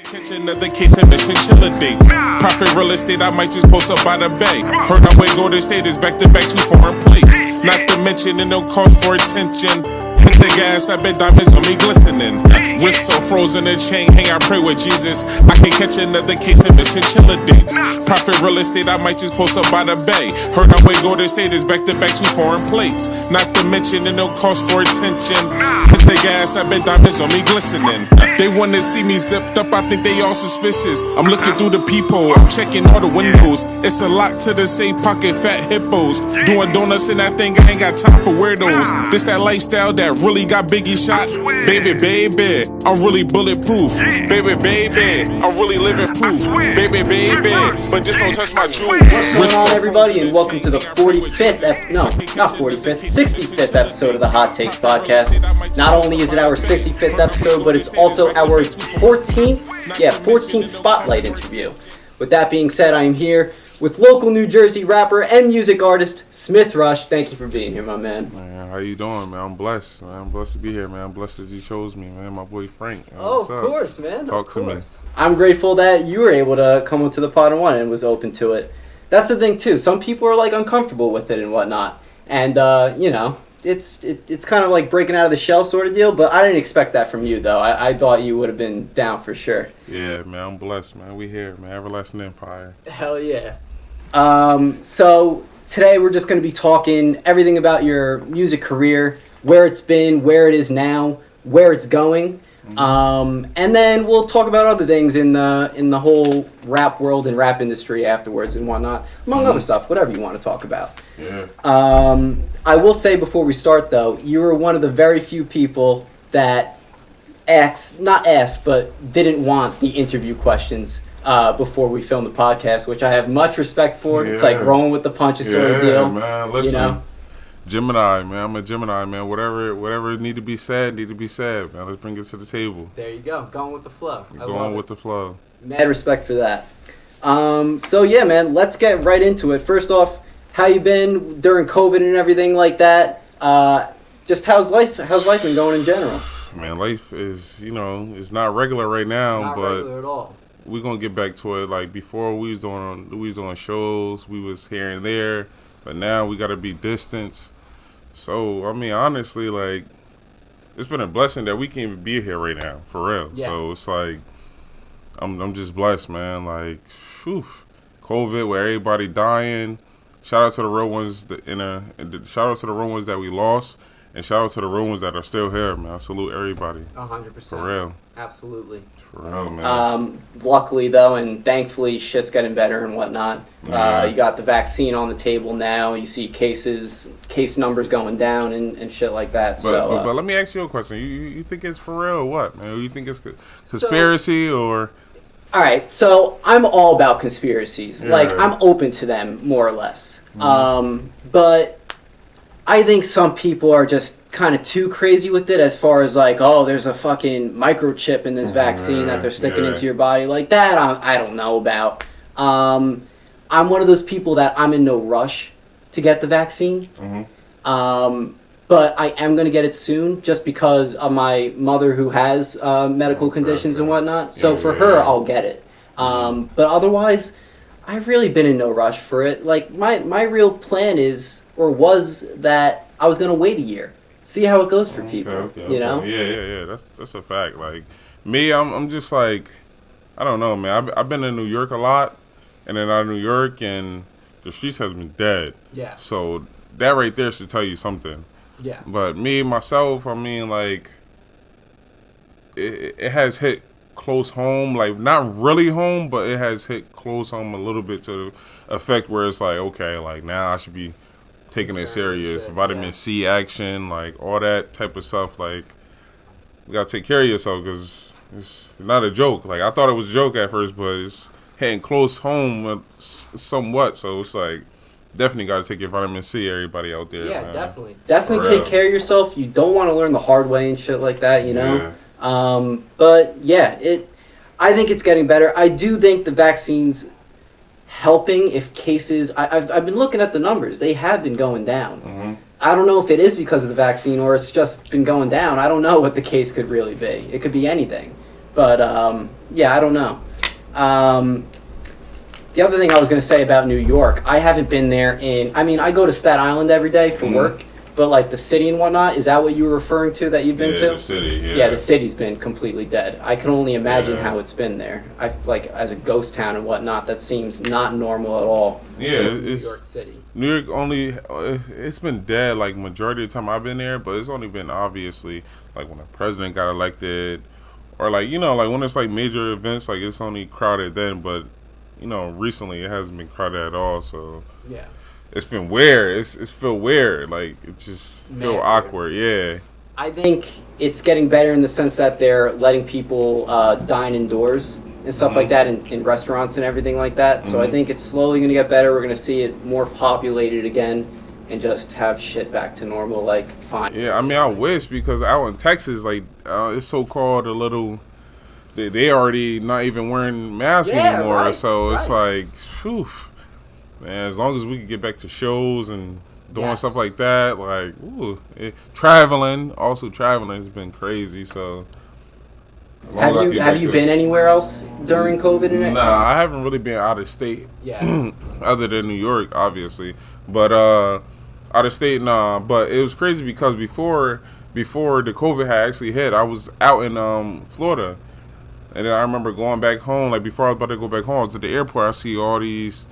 Catch another case of missing chiller dates. Profit real estate, I might just post up by the bay. Heard I'm way Golden State is back to back 2 foreign plates. Not to mention it no cost for attention. Hit the gas, I bet diamonds on me glistening. Wrist so frozen and chain hang, I pray with Jesus. I can catch another case of missing chiller dates. Profit real estate, I might just post up by the bay. Heard I'm way Golden State is back to back 2 foreign plates. Not to mention it no cost for attention. Hit the gas, I bet diamonds on me glistening. They wanna see me zipped up, I think they all suspicious. I'm looking through the peephole, I'm checking all the windows. It's a lot to the safe pocket, fat hippos. Doing donuts in that thing, I ain't got time for weirdos. This that lifestyle that really got Biggie shot. Baby, baby, I'm really bulletproof. Baby, baby, I'm really living proof. Baby, baby, but just don't touch my jewel. What's going on, everybody, and welcome to the 65th episode of the Hot Takes Podcast. Not only is it our 65th episode, but it's also our 14th Spotlight interview. With that being said, I am here with local New Jersey rapper and music artist, SMITHRUSH. Thank you for being here, my man. Man, how you doing, man? I'm blessed, man. I'm blessed to be here, man. I'm blessed that you chose me, man. My boy Frank. Of course, man. Talk to me. I'm grateful that you were able to come onto the pod and was open to it. That's the thing, too. Some people are, uncomfortable with it and whatnot. And, it's kind of like breaking out of the shell sort of deal, but I didn't expect that from you, though. I thought you would have been down for sure. Yeah, man. I'm blessed, man. We here, man. Everlasting Empire. Hell yeah. So today we're just going to be talking everything about your music career, where it's been, where it is now, where it's going. And then we'll talk about other things in the whole rap world and rap industry afterwards and whatnot, among other stuff, whatever you want to talk about. Yeah. I will say before we start, though, you were one of the very few people that didn't want the interview questions before we filmed the podcast, which I have much respect for. Yeah. It's like rolling with the punches sort of deal. Yeah, man. Listen, Gemini, man. I'm a Gemini, man. Whatever need to be said, man. Let's bring it to the table. There you go. Going with the flow. Going with the flow. Mad respect for that. So yeah, man. Let's get right into it. First off, how you been during COVID and everything like that? Just how's life been going in general? Man, life is it's not regular right now, not but regular at all. We're gonna get back to it. Like before, we was doing shows, we was here and there, but now we gotta be distance. So I mean, honestly, it's been a blessing that we can even be here right now, for real. Yeah. So it's I'm just blessed, man. COVID, where everybody dying. Shout out to the real ones shout out to the real ones that we lost, and shout out to the real ones that are still here, man. I salute everybody. 100%. For real. Absolutely. For real, man. Luckily, though, and thankfully, shit's getting better and whatnot. Yeah. You got the vaccine on the table now. You see case numbers going down and shit like that. But let me ask you a question. You think it's for real or what, man? You think it's conspiracy or... All right, so I'm all about conspiracies. Yeah. I'm open to them, more or less. But I think some people are just kind of too crazy with it as far as there's a fucking microchip in this vaccine that they're sticking into your body. Like that, I don't know about. I'm one of those people that I'm in no rush to get the vaccine. But I am going to get it soon just because of my mother who has medical conditions and whatnot. So for her, I'll get it. But otherwise, I've really been in no rush for it. My real plan was that I was going to wait a year. See how it goes for people, Okay. you know? Yeah. That's a fact. Me, I'm just I don't know, man. I've been in New York a lot, and then out of New York, and the streets has been dead. Yeah. So that right there should tell you something. Yeah. But me, myself, I mean, it has hit close home. Not really home, but it has hit close home a little bit to the effect where it's okay, now I should be taking it serious. Vitamin C action, all that type of stuff. You gotta take care of yourself because it's not a joke. I thought it was a joke at first, but it's hitting close home somewhat. So it's definitely got to take your vitamin C, everybody out there. Yeah, man. definitely take care of yourself. You don't want to learn the hard way and shit like that, you know. Yeah. But yeah, I think it's getting better. I do think the vaccine's helping if cases. I've been looking at the numbers; they have been going down. I don't know if it is because of the vaccine or it's just been going down. I don't know what the case could really be. It could be anything. But yeah, I don't know. The other thing I was going to say about New York, I haven't been there I go to Staten Island every day for work, but like the city and whatnot, is that what you were referring to that you've been to? The city, yeah. Yeah, the city's been completely dead. I can only imagine how it's been there. Like as a ghost town and whatnot, that seems not normal at all. Yeah, New York City. New York only, it's been dead like majority of the time I've been there, but it's only been obviously like when the president got elected, or like, like when it's like major events, like it's only crowded then, but recently it hasn't been crowded at all, so yeah, it's been weird. It's feel weird, like it just feel awkward. Yeah, I think it's getting better in the sense that they're letting people dine indoors and stuff like that in restaurants and everything like that. So I think it's slowly going to get better. We're going to see it more populated again and just have shit back to normal, like fine. Yeah, I mean, I wish, because out in Texas, like it's so called a little. They already not even wearing masks anymore, right, so it's like, phew, man. As long as we can get back to shows and doing stuff like that, like, traveling has been crazy. So, have you been anywhere else during COVID? Nah, I haven't really been out of state. Yeah. Other than New York, obviously, but out of state, nah. But it was crazy because before the COVID had actually hit, I was out in Florida. And then I remember going back home, like before I was about to go back home, I was at the airport. I see all these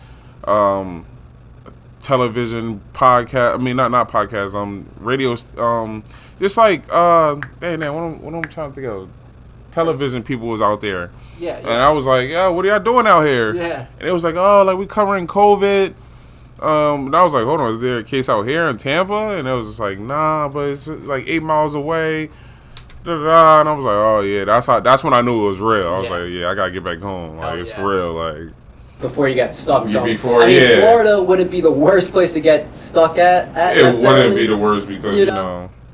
television podcast. I mean, not podcasts. Radio. Just like what I'm trying to think of. Television people was out there. Yeah. And I was like, yeah, what are y'all doing out here? Yeah. And it was like, oh, like we covering COVID. And I was like, hold on, is there a case out here in Tampa? And it was just like, nah, but it's like 8 miles away. And I was like, oh yeah, that's when I knew it was real. I was like, yeah, I gotta get back home. Like it's real. Like before you got stuck. Florida wouldn't be the worst place to get stuck at. It wouldn't be the worst because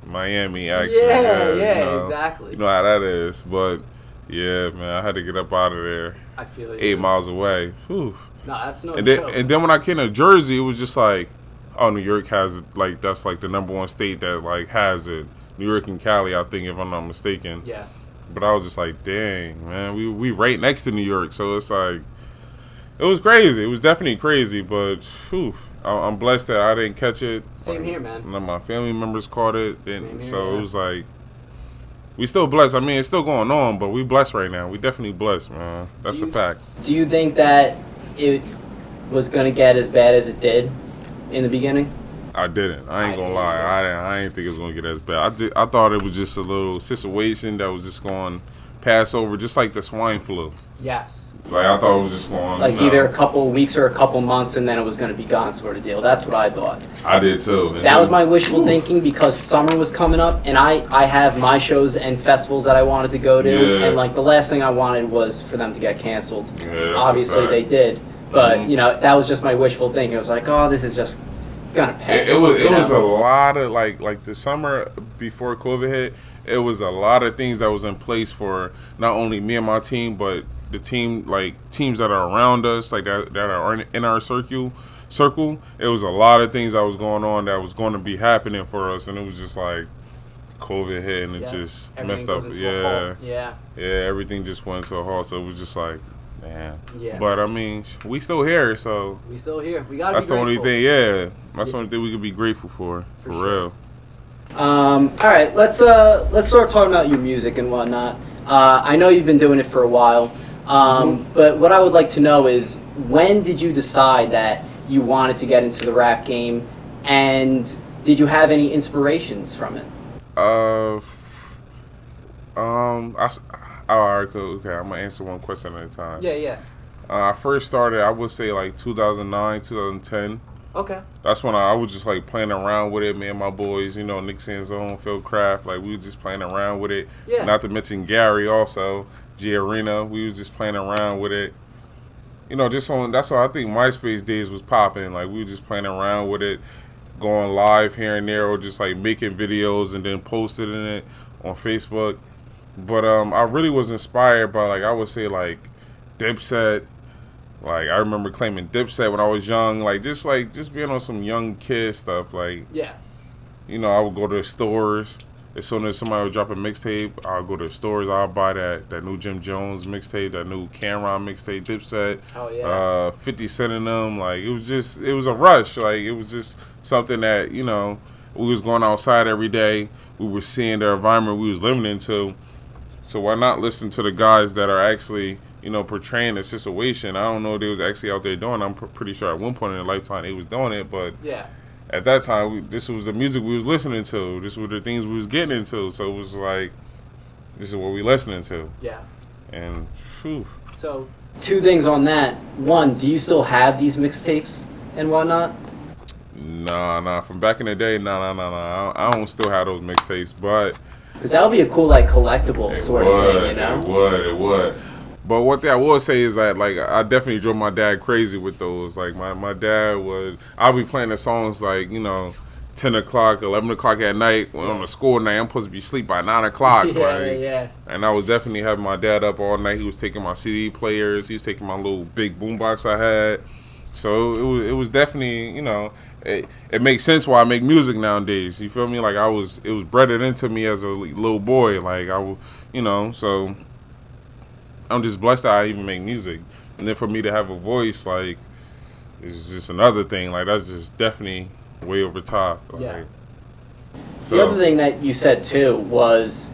Miami actually. Yeah, exactly. You know how that is, but yeah, man, I had to get up out of there. I feel it. 8 miles away. Whew. No, that's no joke. And then when I came to Jersey, it was just like, oh, New York has like that's like the number one state that like has it. New York and Cali, I think, if I'm not mistaken. Yeah. But I was just like, dang, man, we right next to New York, so it's like, it was crazy. It was definitely crazy, but whew, I'm blessed that I didn't catch it. Same here, man. None of my family members caught it, and so it was like, we still blessed. I mean, it's still going on, but we blessed right now. We definitely blessed, man. That's a fact. Do you think that it was gonna get as bad as it did in the beginning? I didn't. I ain't gonna lie. I didn't think it was gonna get as bad. I thought it was just a little situation that was just going to pass over, just like the swine flu. Yes. Like I thought it was just going like either a couple of weeks or a couple months, and then it was going to be gone, sort of deal. That's what I thought. I did too. That was my wishful thinking because summer was coming up, and I have my shows and festivals that I wanted to go to, and like the last thing I wanted was for them to get canceled. Yeah, obviously they did, but that was just my wishful thinking. It was like, oh, this is just gonna pass. It was a lot of like the summer before COVID hit. It was a lot of things that was in place for not only me and my team, but the teams that are around us, like that are in our circle. It was a lot of things that was going on that was going to be happening for us, and it was just like COVID hit and it just messed up. Yeah, everything just went to a halt. So it was just like, man. Yeah. But I mean, we still here, so we still here. We gotta. That's the only thing. Yeah, that's the only thing we could be grateful for real. All right, let's start talking about your music and whatnot. I know you've been doing it for a while, but what I would like to know is when did you decide that you wanted to get into the rap game, and did you have any inspirations from it? All right, cool. Okay, I'm gonna answer one question at a time. Yeah. I first started, I would say like 2009, 2010. Okay. That's when I was just like playing around with it. Me and my boys, Nick Sanzone, Phil Kraft, like we were just playing around with it. Yeah. Not to mention Gary also, G Arena. We was just playing around with it. Just on. That's why I think MySpace days was popping. Like we were just playing around with it, going live here and there, or just like making videos and then posting it on Facebook. But I really was inspired by I would say Dipset. Like I remember claiming Dipset when I was young, just being on some young kid stuff. I would go to the stores. as soon as somebody would drop a mixtape, I'll go to the stores. I'll buy that new Jim Jones mixtape, that new Cameron mixtape, Dipset. Oh yeah. 50 Cent in them. Like it was a rush. Like it was just something that we was going outside every day. We were seeing the environment we was living into. So why not listen to the guys that are actually portraying the situation? I don't know if they was actually out there doing it. I'm pretty sure at one point in their lifetime they was doing it, but yeah. At that time, this was the music we was listening to. This were the things we was getting into. So it was like, this is what we listening to. Yeah. And, whew. So, 2 things on that. 1, do you still have these mixtapes and whatnot? Nah. From back in the day, nah. I don't still have those mixtapes, but... Because that would be a cool, like, collectible sort of thing, It would. But one thing I will say is that, like, I definitely drove my dad crazy with those. Like, my dad I'll be playing the songs, like, 10 o'clock, 11 o'clock at night. When on a school night, I'm supposed to be asleep by 9 o'clock. Yeah. And I was definitely having my dad up all night. He was taking my CD players. He was taking my little big boombox I had. So it was definitely, it makes sense why I make music nowadays. You feel me? Like, it was bred into me as a little boy. Like, so... I'm just blessed that I even make music. And then for me to have a voice, like, is just another thing. Like, that's just definitely way over top. Like, yeah. So. The other thing that you said, too, was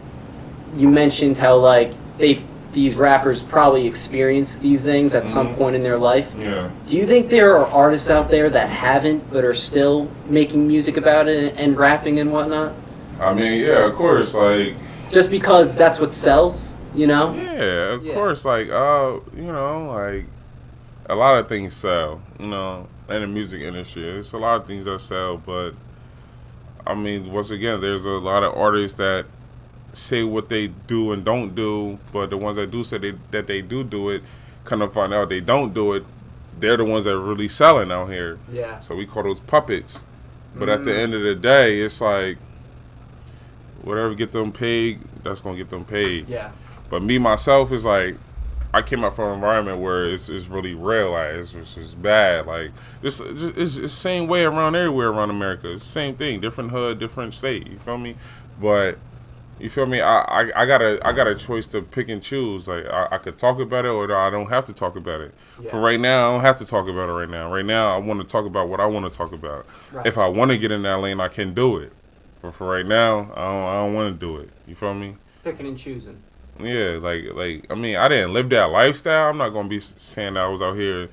you mentioned how, like, these rappers probably experienced these things at some point in their life. Yeah. Do you think there are artists out there that haven't but are still making music about it and rapping and whatnot? I mean, yeah, of course. Like, just because that's what sells? Yeah, of course. Like, like a lot of things sell, in the music industry. It's a lot of things that sell, but I mean, once again, there's a lot of artists that say what they do and don't do, but the ones that do say that they do it, kind of find out they don't do it. They're the ones that are really selling out here. Yeah. So we call those puppets. But at the end of the day, it's like whatever get them paid, that's gonna get them paid. Yeah. But me, myself, is like, I came out from an environment where it's really real. Like, it's just bad. Like, it's the same way everywhere around America. It's the same thing. Different hood, different state. You feel me? But, you feel me? I got a choice to pick and choose. Like, I could talk about it or I don't have to talk about it. Yeah. For right now, I don't have to talk about it right now. Right now, I want to talk about what I want to talk about. Right. If I want to get in that lane, I can do it. But for right now, I don't want to do it. You feel me? Picking and choosing. Yeah, like I mean, I didn't live that lifestyle. I'm not gonna be saying that I was out here,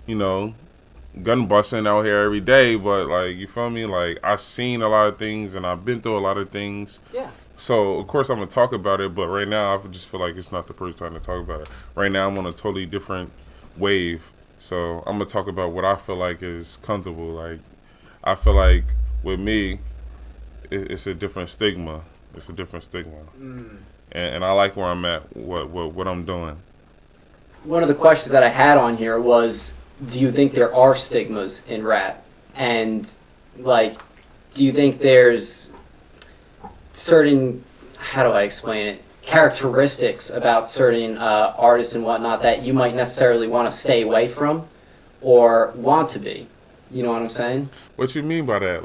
gun busting out here every day. But like, you feel me? Like, I've seen a lot of things and I've been through a lot of things. Yeah. So of course I'm gonna talk about it, but right now I just feel like it's not the perfect time to talk about it. Right now I'm on a totally different wave. So I'm gonna talk about what I feel like is comfortable. Like, I feel like with me, it's a different stigma. It's a different stigma. And I like where I'm at, what I'm doing. One of the questions that I had on here was, do you think there are stigmas in rap? And, like, do you think there's certain, how do I explain it, characteristics about certain artists and whatnot that you might necessarily want to stay away from or want to be? You know what I'm saying? What you mean by that?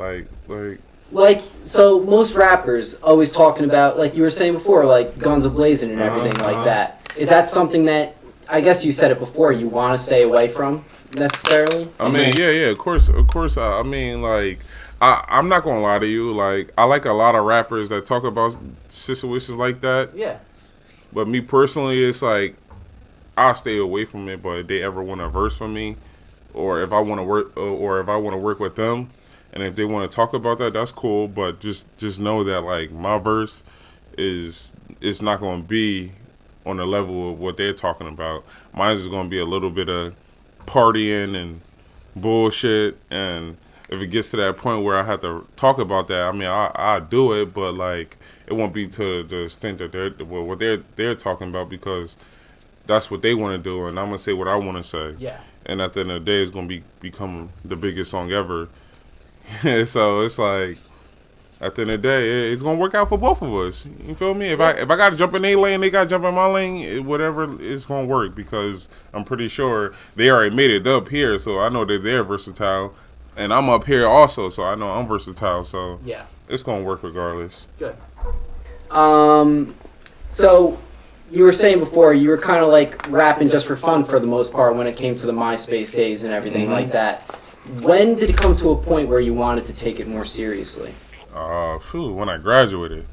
Like, so most rappers always talking about, like you were saying before, like Guns A-Blazing and everything like that. Is that something that, I guess you said it before, you want to stay away from necessarily? I mean, yeah, of course. I mean, like, I'm not going to lie to you. Like, I like a lot of rappers that talk about situations like that. Yeah. But me personally, it's like, I'll stay away from it, but if they ever want a verse from me, or if I want to work with them, and if they want to talk about that, that's cool. But just know that, like, my verse is not going to be on the level of what they're talking about. Mine is going to be a little bit of partying and bullshit. And if it gets to that point where I have to talk about that, I mean, I'll do it. But, like, it won't be to the extent that they're talking about, because that's what they want to do. And I'm going to say what I want to say. Yeah. And at the end of the day, it's going to become the biggest song ever. So it's like, at the end of the day, it's gonna work out for both of us. You feel me? If I gotta jump in their lane, they gotta jump in my lane. Whatever, it's gonna work, because I'm pretty sure they already made it up here. So I know that they're versatile, and I'm up here also. So I know I'm versatile. So yeah, it's gonna work regardless. Good. So you were saying before you were kind of like rapping just for fun for the most part when it came to the MySpace days and everything like that. When did it come to a point where you wanted to take it more seriously? When I graduated.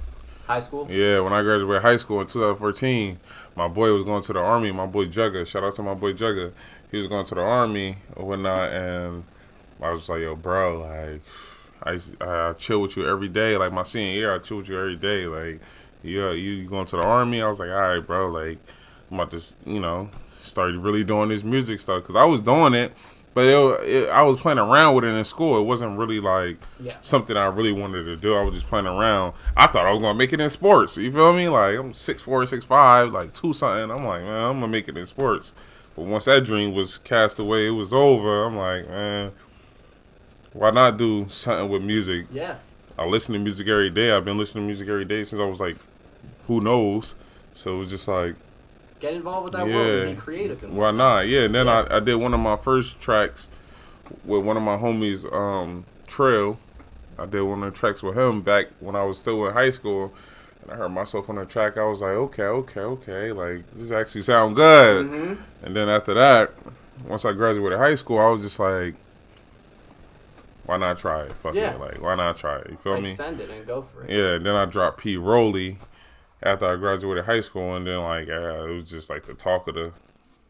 High school? Yeah, when I graduated high school in 2014, my boy was going to the Army. My boy Jugga, shout out to my boy Jugga. He was going to the Army or whatnot, and I was like, yo, bro, like, I chill with you every day. Like, my senior year, I chill with you every day. Like, you going to the Army? I was like, all right, bro, like, I'm about to, start really doing this music stuff. Because I was doing it, but I was playing around with it in school. It wasn't really, like, something I really wanted to do. I was just playing around. I thought I was going to make it in sports. You feel me? Like, I'm 6'4", 6'5", like, 2-something. I'm like, man, I'm going to make it in sports. But once that dream was cast away, it was over. I'm like, man, why not do something with music? Yeah. I listen to music every day. I've been listening to music every day since I was like, who knows? So it was just like, get involved with that world and be creative. And why not? Yeah, and then I did one of my first tracks with one of my homies, Trail. I did one of the tracks with him back when I was still in high school. And I heard myself on the track. I was like, okay. Like, this actually sound good. Mm-hmm. And then after that, once I graduated high school, I was just like, why not try it? Fuck it. Like, why not try it? You feel me? Send it and go for it. Yeah, and then I dropped P. Rolly after I graduated high school, and then, like, it was just, like, the talk of the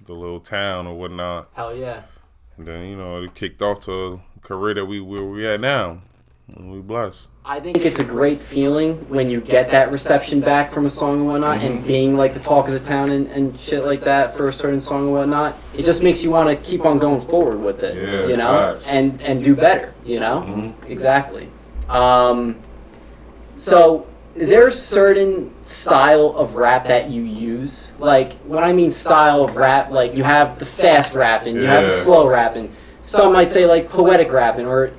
little town or whatnot. Hell yeah. And then, it kicked off to a career that where we at now. And we blessed. I think it's a great feeling when you get that reception back from a song and whatnot, and being like the talk of the town and shit like that for a certain song and whatnot. It just makes you want to keep on going forward with it, and do better, Exactly. So, is there a certain style of rap that you use? Like, when I mean style of rap, like you have the fast rapping, you have the slow rapping. Some might say like poetic rapping or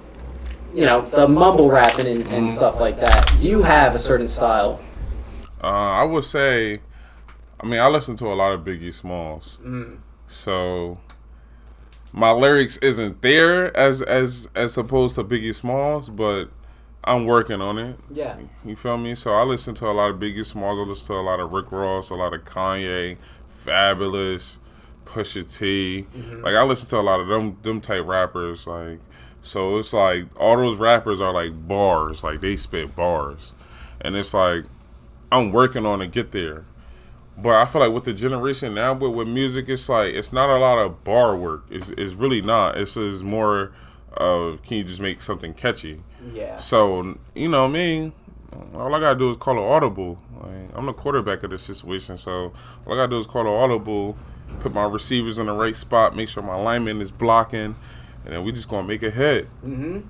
the mumble rapping and stuff like that. Do you have a certain style? I would say, I listen to a lot of Biggie Smalls. So my lyrics isn't there as opposed to Biggie Smalls, but I'm working on it. Yeah. You feel me? So I listen to a lot of Biggie Smalls. I listen to a lot of Rick Ross, a lot of Kanye, Fabulous, Pusha T. Like, I listen to a lot of them type rappers, like. So it's like all those rappers are like bars, like they spit bars. And it's like I'm working on to get there. But I feel like with the generation now with music, it's like it's not a lot of bar work. It's really not. It's just more of can you just make something catchy? Yeah. So, me, all I gotta do is call an audible. Like, I'm the quarterback of this situation, so all I gotta do is call an audible, put my receivers in the right spot, make sure my lineman is blocking. And then we just gonna make a hit.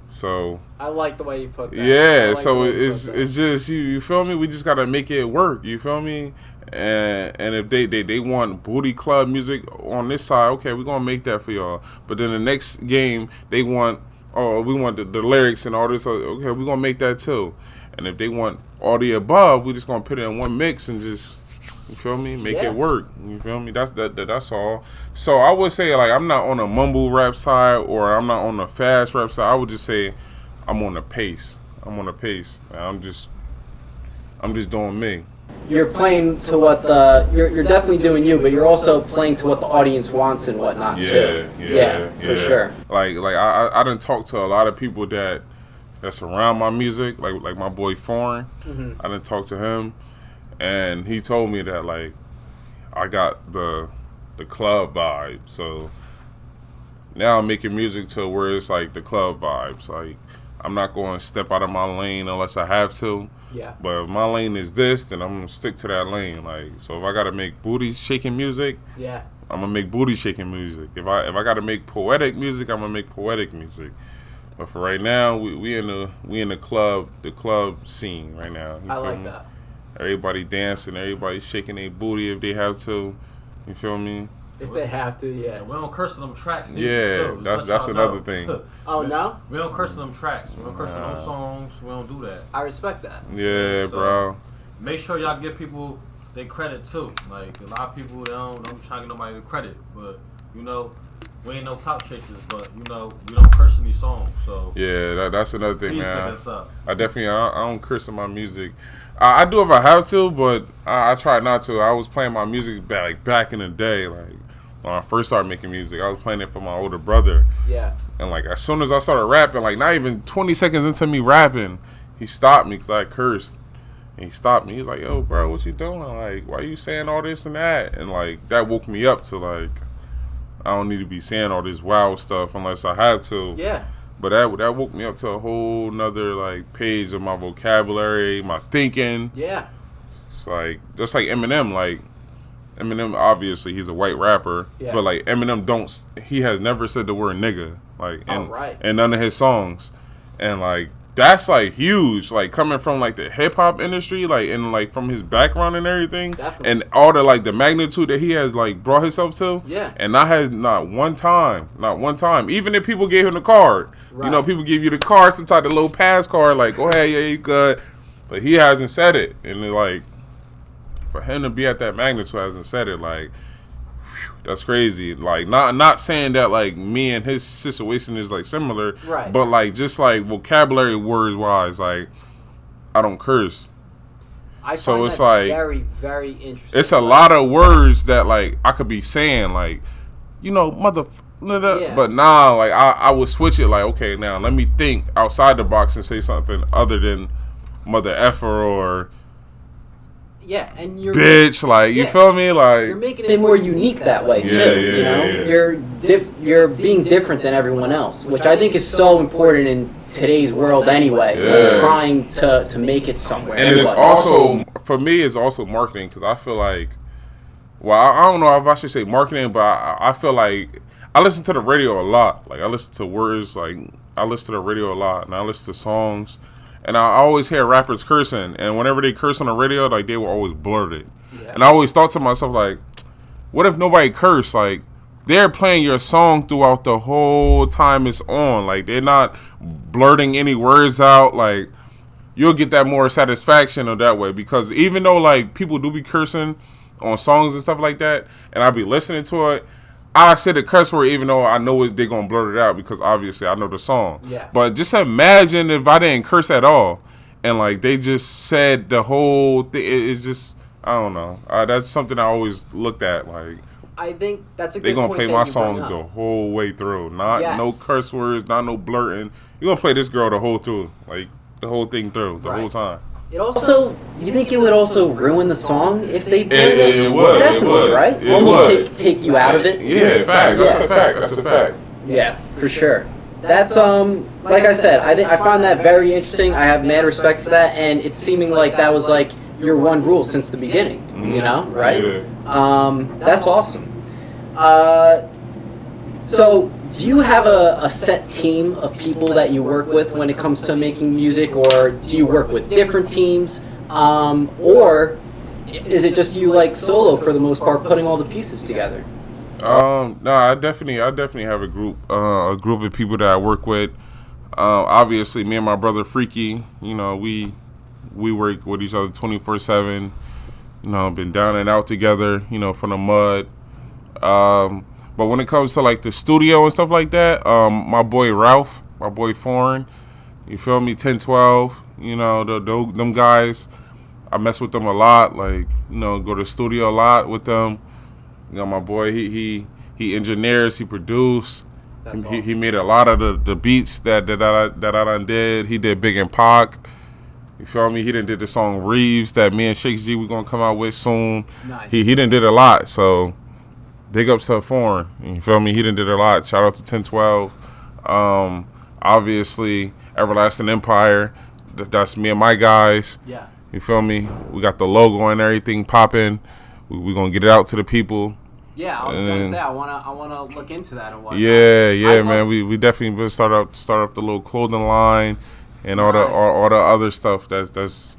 So I like the way you put that. Yeah, so it's just you feel me? We just gotta make it work. You feel me? And if they want booty club music on this side, okay, we're gonna make that for y'all. But then the next game we want the lyrics and all this. Okay, we're gonna make that too. And if they want all the above, we just gonna put it in one mix and just. You feel me? Make it work. You feel me? That's all. So I would say, like, I'm not on a mumble rap side or I'm not on the fast rap side. I would just say I'm on the pace. I'm just doing me. You're playing to what you're definitely doing you, but you're also playing to what the audience wants and whatnot too. Yeah, for sure. Like I done talked to a lot of people that's around my music, like my boy Foreign. I done talked to him. And he told me that, like, I got the club vibe. So now I'm making music to where it's like the club vibes. Like, I'm not going to step out of my lane unless I have to. Yeah. But if my lane is this, then I'm going to stick to that lane. Like, so if I got to make booty shaking music, I'm going to make booty shaking music. If I got to make poetic music, I'm going to make poetic music. But for right now, we in the club scene right now. I like that. Everybody dancing, everybody shaking their booty if they have to. You feel me? If they have to, yeah. And we don't curse on them tracks. Yeah, that's another thing. No? We don't curse on them tracks. We don't curse on them songs. We don't do that. I respect that. Yeah, bro. Make sure y'all give people their credit too. Like, a lot of people, they don't try to get nobody the credit. But, We ain't no clout chasers, but we don't curse in these songs. So Yeah, that's another thing, please man. pick us up. I don't curse in my music. I do if I have to, but I try not to. I was playing my music back in the day, like when I first started making music. I was playing it for my older brother. Yeah. And like as soon as I started rapping, like not even 20 seconds into me rapping, he stopped me because I cursed. And he stopped me. He's like, "Yo, bro, what you doing? Like, why you saying all this and that?" And like that woke me up to like, I don't need to be saying all this wild stuff unless I have to. Yeah. But that woke me up to a whole nother like page of my vocabulary, my thinking. Yeah. It's like just like Eminem. Like Eminem, obviously he's a white rapper, Yeah. but like Eminem he has never said the word nigga like right. in none of his songs, and like that's like huge. Like coming from like the hip hop industry, like and like from his background and everything, Definitely. and all the like the magnitude that he has like brought himself to. Yeah. And not one time, even if people gave him the card. Right. You know, people give you the card, some type of little pass card, like, "Oh, hey, yeah, you good," but he hasn't said it, and like, for him to be at that magnitude, hasn't said it, like, whew, that's crazy. Like, not saying that like me and his situation is like similar, Right. but like just like vocabulary words wise, like, I don't curse. I So find it's that like- very, very interesting. It's a lot of words that like I could be saying, like, mother. Yeah. But nah, like I would switch it, like, okay, now let me think outside the box and say something other than mother effer or Yeah, and you're bitch, like, you Yeah. feel me, like, you're making it more unique that way too. Yeah. You're being different than everyone else, which I think is so important in today's world anyway. Yeah. We're trying to make it somewhere. and it's anyway. also for me, it's also marketing because I feel like, well, I don't know if I should say marketing, but I feel like I listen to the radio a lot. Like I listen to words, like I listen to the radio a lot, and I listen to songs. And I always hear rappers cursing, and whenever they curse on the radio, like they will always blurt it. Yeah. And I always thought to myself, like, what if nobody cursed? Like, they're playing your song throughout the whole time it's on. Like, they're not blurting any words out. Like, you'll get that more satisfaction of that way because even though like people do be cursing on songs and stuff like that, and I be listening to it, I say the curse word even though I know they're going to blurt it out because obviously I know the song. Yeah. But just imagine if I didn't curse at all and like they just said the whole thing. It's just, I don't know. That's something I always looked at. Like, I think that's a good they're going to point play that my you song bring up. the whole way through. Not no Yes. curse words, not no blurting. You're going to play this girl the whole through. Like, the whole thing through, the Right. whole time. It also, you think it would also ruin the song if they played It would. Definitely, It would. right? It Almost would. take you out of it. Yeah, facts. That's a fact. That's a fact. Yeah, for sure. That's like I said, I find that very interesting. I have mad respect for that, and it's seeming like that was like your one rule since the beginning. You know, right? Yeah. That's awesome. So, do you have a set team of people that you work with when it comes to making music, or do you work with different teams, or is it just you like solo for the most part, putting all the pieces together? No, I definitely have a group of people that I work with. Obviously, me and my brother Freaky, we work with each other 24/7. Been down and out together, from the mud. But when it comes to like the studio and stuff like that, my boy Ralph, my boy Foreign, you feel me, 1012, them guys, I mess with them a lot. Like, go to the studio a lot with them. My boy, he engineers, he produced. He made a lot of the beats that I done did. He did Big and Pac. You feel me? He done did the song Reeves that me and Shakes G we gonna come out with soon. Nice. He done did a lot. So big ups to Foreign. You feel me? He done did a lot. Shout out to 1012. Obviously Everlasting Empire. That's me and my guys. Yeah. You feel me? We got the logo and everything popping. We gonna get it out to the people. Yeah, I was gonna say I wanna look into that and whatnot. Yeah, man. We definitely will start up the little clothing line and all the other stuff that's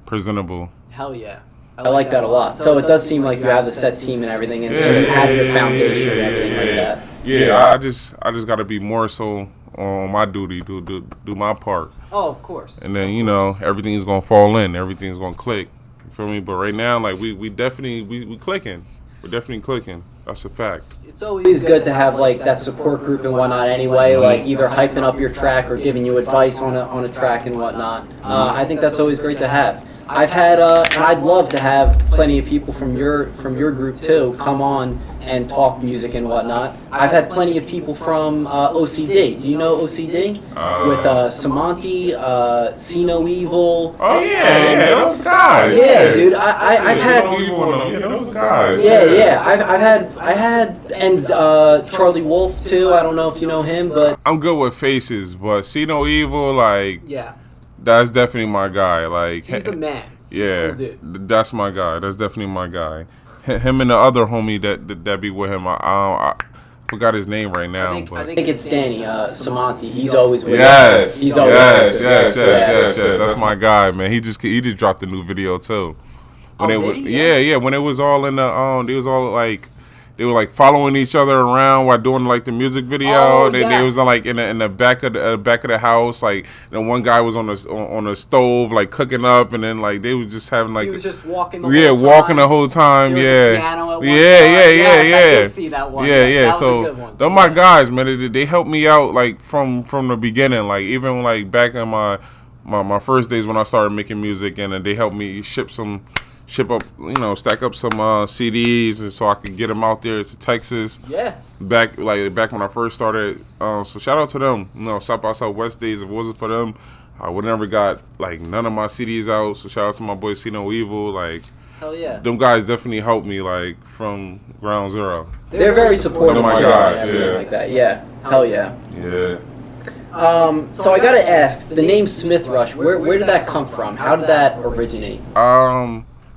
presentable. Hell yeah. I like that a lot. So it does seem like you have the set team and everything, and you have your foundation and everything like that. Yeah, I just gotta be more so on my duty, do my part. Oh, of course. And then everything's gonna fall in, everything's gonna click. You feel me? But right now, like we definitely we clicking. We're definitely clicking. That's a fact. it's always good to have like that support group and whatnot anyway, like either hyping up your track or giving you advice on a track and whatnot. I think that's always great to have. I've had, and I'd love to have plenty of people from your group too come on and talk music and whatnot. I've had plenty of people from OCD. Do you know OCD? With Samanti, See No Evil. Oh yeah, those guys. Yeah, dude. I've had. Those guys. Yeah. I had, and Charlie Wolf too. I don't know if you know him, but I'm good with faces, but See No Evil, like. Yeah. That's definitely my guy. Like he's the man. Yeah, cool dude. That's my guy. That's definitely my guy. Him and the other homie that be with him. I forgot his name right now. I think it's Danny Samanti. He's always with us. He's always yes. That's my guy, man. He just dropped a new video too. When when it was all in the they were like following each other around while doing like the music video. They was like in the back of the house. Like one guy was on the stove like cooking up, and then like they was just having like he was just walking. Walking the whole time. There was a piano at one I did see that one. Yeah. That So was a good one. they're my guys, man. They helped me out like from the beginning. Like even like back in my first days when I started making music, and they helped me stack up some CDs, and so I could get them out there to Texas. Yeah. Back when I first started. So shout out to them. South by Southwest days. If it wasn't for them, I would never got like none of my CDs out. So shout out to my boy See No Evil. Like, hell yeah. Them guys definitely helped me like from ground zero. They're very supportive. My guys, everything like that. Yeah. Hell yeah. Yeah. So I gotta ask, the name SMITHRUSH, where did that come from? How did that originate?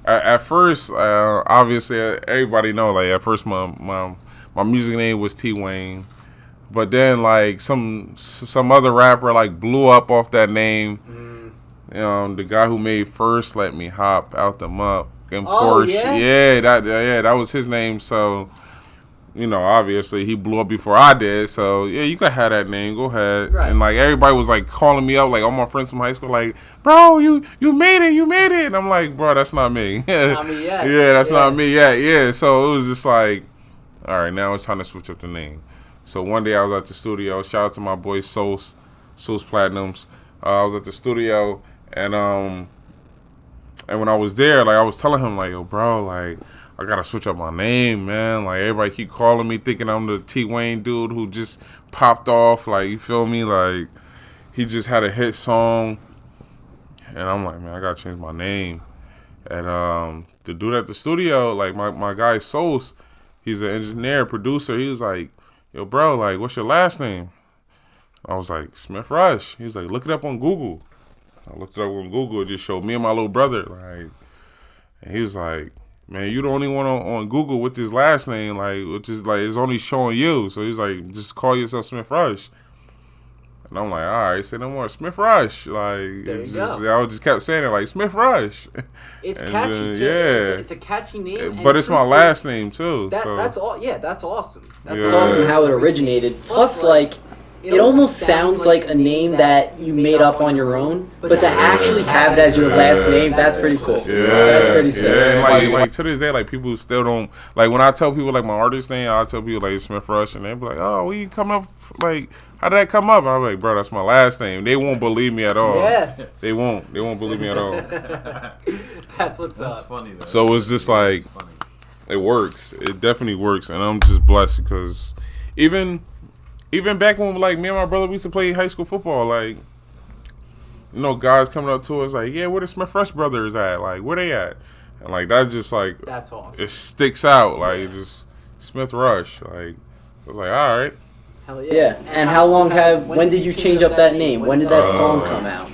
At first, obviously, everybody know. Like at first, my music name was T Wayne, but then like some other rapper like blew up off that name. The guy who made First Let Me Hop Out the Mup and Porsche. That was his name. So obviously he blew up before I did. So yeah, you could have that name. Go ahead. Right. And like everybody was like calling me up, like all my friends from high school, like, bro, you made it. And I'm like, bro, that's not me. Not me yet. That's not me yet. Yeah. So it was just like, all right, now it's time to switch up the name. So one day I was at the studio. Shout out to my boy Sos Platinums. I was at the studio, and when I was there, like I was telling him like, yo, bro, like, I gotta switch up my name, man. Like everybody keep calling me, thinking I'm the T Wayne dude who just popped off. Like, you feel me? Like he just had a hit song, and I'm like, man, I gotta change my name. And the dude at the studio, like my guy Sos, he's an engineer, producer. He was like, yo, bro, like, what's your last name? I was like, SMITHRUSH. He was like, look it up on Google. I looked it up on Google. It just showed me and my little brother. Like, and he was like, man, you the only one on Google with this last name, like, which is like, it's only showing you. So he's like, just call yourself SMITHRUSH. And I'm like, all right, say no more, SMITHRUSH. Like, there you go. I just kept saying it, like, SMITHRUSH. It's catchy, too. Yeah. It's a catchy name. But it's my last name, too. That's all. Yeah, that's awesome. That's awesome how it originated. Plus, like, it almost sounds like a name that you made up on your own, but to actually have it as your last name, that's pretty cool. Yeah, that's pretty sick. Yeah, and like to this day, like people still don't like when I tell people like my artist name, I tell people like SMITHRUSH, and they be like, "Oh, we come up like how did that come up?" And I'm like, "Bro, that's my last name." They won't believe me at all. Yeah, they won't believe me at all. That's what's up. Funny though. So it's just like it works. It definitely works, and I'm just blessed because even back when like me and my brother we used to play high school football, like guys coming up to us like, yeah, where the SMITHRUSH brothers at? Like, where they at? And like that's just like that's awesome. It sticks out like it just SMITHRUSH. Like I was like, all right. Hell yeah. And how long when did you change up that name? When did that song come out?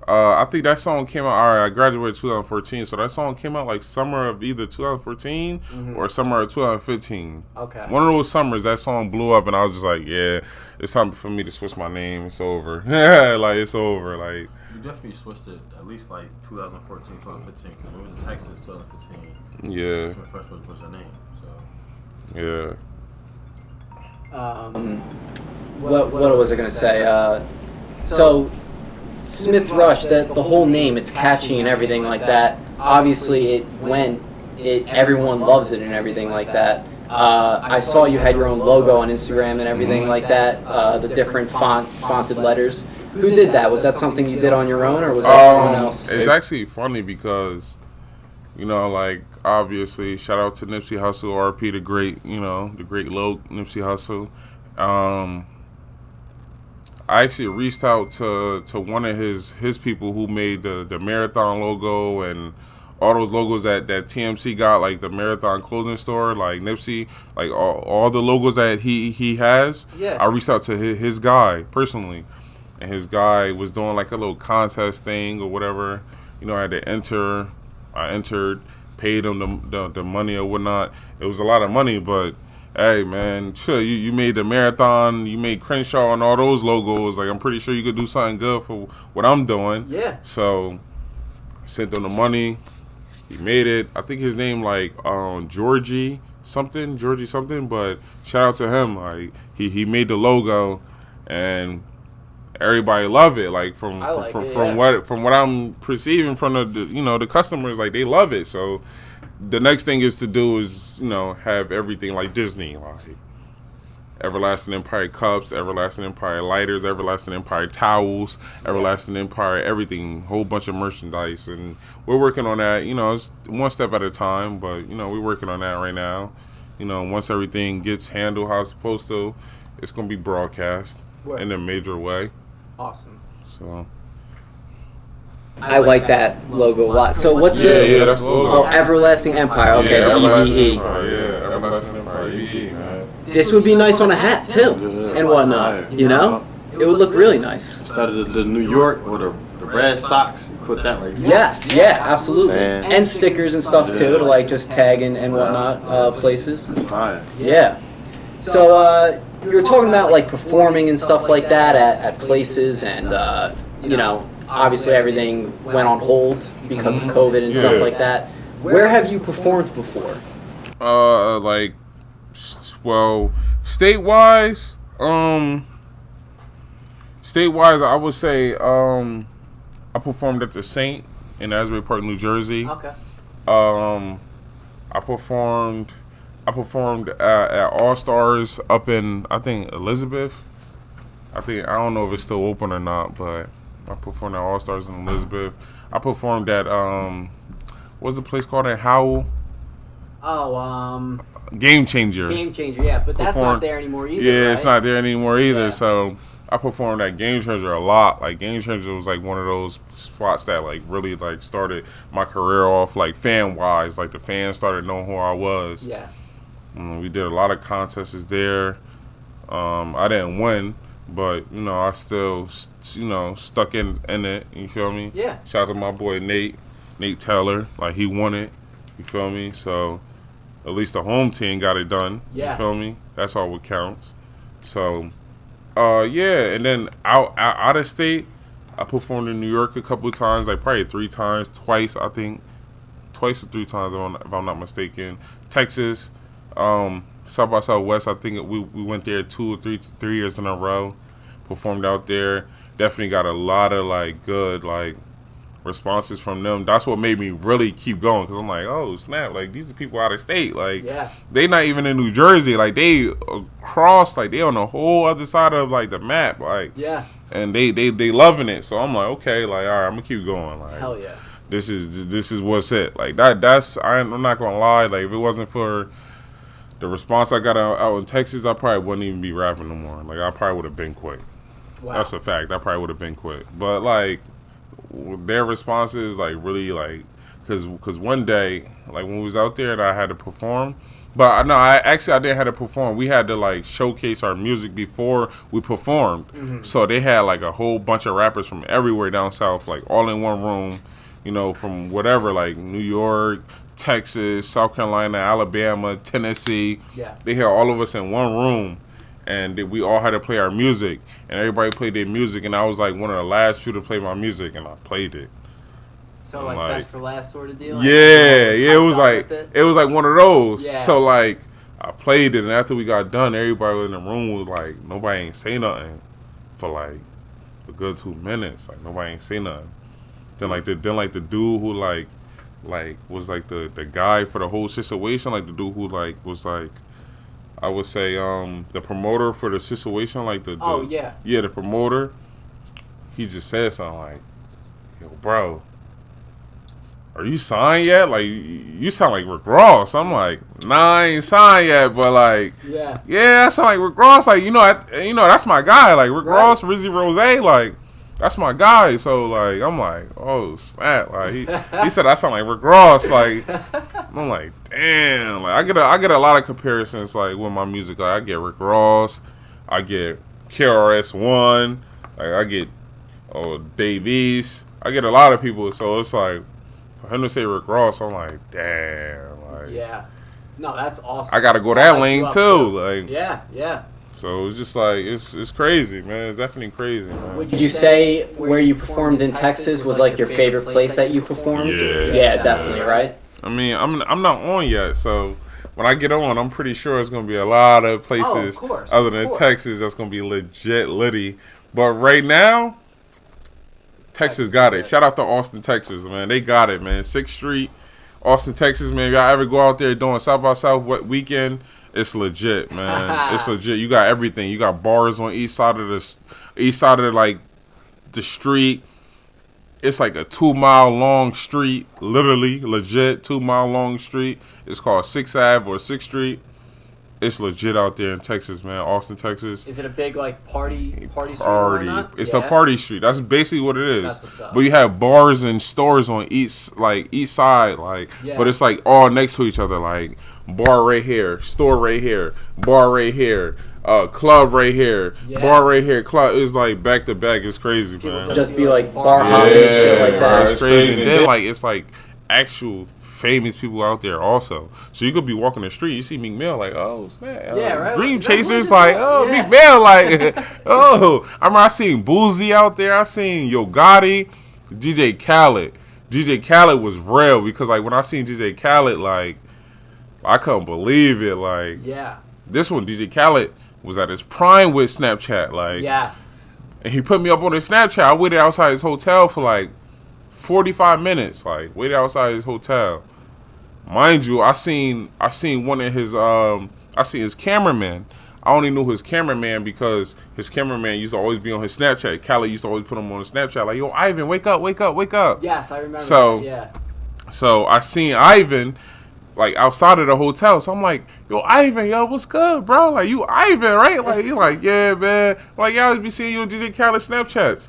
I think that song came out. All right, I graduated 2014, so that song came out like summer of either 2014 or summer of 2015. Okay. One of those summers, that song blew up, and I was just like, yeah, it's time for me to switch my name. It's over. Like it's over. Like you definitely switched it at least like 2014, 2015. Because we went to Texas 2015. Yeah. SMITHRUSH was your name. So. Yeah. What was I gonna say? So. SMITHRUSH, the whole name, it's catchy and everything like that. Obviously, everyone loves it and everything like that. I saw you had your own logo on Instagram and everything like that, the different fonted letters. Who did that? Was that something you did on your own, or was that someone else? It's actually funny because, like, obviously, shout out to Nipsey Hussle, RP, the great Nipsey Hussle. I actually reached out to one of his people who made the marathon logo and all those logos that TMC got, like the marathon clothing store, like Nipsey, like all the logos that he has. Yeah. I reached out to his guy personally, and his guy was doing like a little contest thing or whatever. I had to enter. I entered, paid him the money or whatnot. It was a lot of money, but hey, man, sure, you made the marathon, you made Crenshaw and all those logos. Like, I'm pretty sure you could do something good for what I'm doing. Yeah. So, sent him the money. He made it. I think his name, like, Georgie something. But shout out to him. Like, he made the logo, and everybody love it. Like, from what I'm perceiving from the customers, like, they love it. So, the next thing is to do is, have everything like Disney, like Everlasting Empire cups, Everlasting Empire lighters, Everlasting Empire towels, Everlasting Empire everything, whole bunch of merchandise. And we're working on that. It's one step at a time, but, we're working on that right now. Once everything gets handled how it's supposed to, it's going to be broadcast in a major way. Awesome. So... I like that logo a lot. So what's the... Yeah, that's the logo. Oh, Everlasting Empire. Okay, yeah, the Everlasting EVE. Empire, yeah, Everlasting Empire, EVE, man. This would be nice on a hat, too, and whatnot, It would look really nice. Instead of the New York or the red socks, you put that right there. Yes, yeah, absolutely. Man. And stickers and stuff, too, to, like, just tag and whatnot places. Fine. Yeah. So, you were talking about, like, performing and stuff like that at places, and, obviously everything went on hold because of COVID and stuff like that. Where have you performed before? State-wise, I would say I performed at the Saint in Asbury Park, New Jersey. Okay. I performed at All Stars up in, I think, Elizabeth. I don't know if it's still open or not, but I performed at All Stars in Elizabeth. I performed at what's the place called in Howell? Oh, Game Changer. Game Changer, yeah, but that's not there anymore either. Yeah, right? it's not there anymore either. Yeah. So I performed at Game Changer a lot. Like, Game Changer was like one of those spots that like really like started my career off, like, fan wise. Like, the fans started knowing who I was. Yeah. We did a lot of contests there. I didn't win, but I still stuck in it. You feel me? Yeah. Shout out to my boy Nate Taylor. Like, he won it. You feel me? So at least the home team got it done. Yeah. You feel me? That's all what counts. So, yeah. And then out of state, I performed in New York a couple of times, like probably 3 times, twice or 3 times if I'm not mistaken. Texas, South by Southwest, I think we went there 2 or 3 years in a row. Performed out there. Definitely got a lot of like good like responses from them. That's what made me really keep going, because I'm like, oh snap, like these are people out of state, like they not even in New Jersey, like they across, like they on the whole other side of like the map, like and they loving it. So I'm like, okay, like all right, I'm gonna keep going. Like, hell yeah, this is what's it. Like that's I'm not gonna lie, like if it wasn't for the response I got out in Texas, I probably wouldn't even be rapping no more. Like I probably would have been quit. Wow. That's a fact. I probably would have been quit. But like their responses, like really like, cause one day, like when we was out there and I had to perform, but I didn't have to perform. We had to like showcase our music before we performed. Mm-hmm. So they had like a whole bunch of rappers from everywhere down south, like all in one room, from whatever, like New York, Texas, South Carolina, Alabama, Tennessee. Yeah. They had all of us in one room, and we all had to play our music, and everybody played their music, and I was like one of the last few to play my music, and I played it. So like best for last sort of deal? Yeah, it was like one of those. Yeah. So like I played it, and after we got done, everybody in the room was like, nobody ain't say nothing for like a good 2 minutes. Like nobody ain't say nothing. Then the dude who like was like the guy for the whole situation, like the dude who like was like I would say the promoter for the situation, like the yeah, the promoter, he just said something like, "Yo, bro, are you signed yet? Like, you sound like Rick Ross." I'm like, "Nah, I ain't signed yet, but like, yeah, I sound like Rick Ross. Like, that's my guy. Like Rick Ross, Rizzy Rose, like, that's my guy." So like, I'm like, "Oh snap!" Like he said I sound like Rick Ross. Like, I'm like, damn. Like I get a lot of comparisons like with my music. Like I get Rick Ross, I get KRS-One, like I get Dave East. I get a lot of people. So it's like for him to say Rick Ross, I'm like, damn. Like, yeah. No, that's awesome. I gotta go that lane too. Like, yeah. So it's just like it's crazy, man. It's definitely crazy, man. Would you say where you performed in Texas was like your favorite place that you performed? Yeah, definitely, right? I mean, I'm not on yet, so when I get on, I'm pretty sure it's gonna be a lot of places other than Texas that's gonna be legit litty. But right now, Texas got it. Shout out to Austin, Texas, man. They got it, man. 6th Street, Austin, Texas, man. If y'all ever go out there doing South by South weekend, it's legit, man. It's legit. You got everything. You got bars on each side of like the street. It's like a 2-mile long street, literally, legit 2-mile long street. It's called 6th Ave or 6th Street. It's legit out there in Texas, man. Austin, Texas. Is it a big like party street? It's a party street. That's basically what it is. That's what's up. But you have bars and stores on each side, like. Yeah. But it's like all next to each other, like bar right here, store right here, bar right here. Club right here, bar right here, club is like back to back. It's crazy, man. Just be like bar hopping and shit like that. It's crazy. And then like it's like actual famous people out there also. So you could be walking the street, you see Meek Mill, like, oh snap, right. Dream Chasers, like, oh Meek Mill, like, oh. I remember I seen Boozy out there. I seen Yo Gotti, DJ Khaled. DJ Khaled was real because like when I seen DJ Khaled, like, I couldn't believe it. Like, this one, DJ Khaled was at his prime with Snapchat, like, and he put me up on his Snapchat. I waited outside his hotel for like 45 minutes, like waited outside his hotel. Mind you, I seen one of his I seen his cameraman. I only knew his cameraman because his cameraman used to always be on his Snapchat. Khaled used to always put him on his Snapchat, like, yo, Ivan, wake up. Yes, I remember. So I seen Ivan like outside of the hotel. So I'm like, yo, Ivan, yo, what's good, bro? Like, you Ivan, right? Like, he like, yeah, man. I'm like, yeah, I be seeing you on DJ Khaled Snapchats.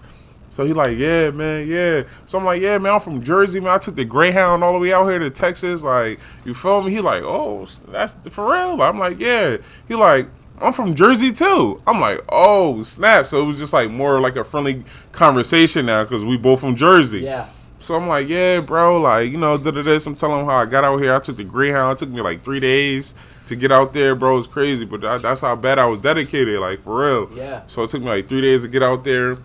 So he like, yeah, man, yeah. So I'm like, yeah, man, I'm from Jersey, man. I took the Greyhound all the way out here to Texas. Like, you feel me? He like, oh, that's for real? I'm like, yeah. He like, I'm from Jersey too. I'm like, oh, snap. So it was just like more like a friendly conversation now because we both from Jersey. Yeah. So I'm like, yeah, bro, like, you know, this. I'm telling him how I got out here. I took the Greyhound. It took me like 3 days to get out there, bro. It's crazy, but that's how bad I was dedicated, like, for real. Yeah. So it took me like 3 days to get out there.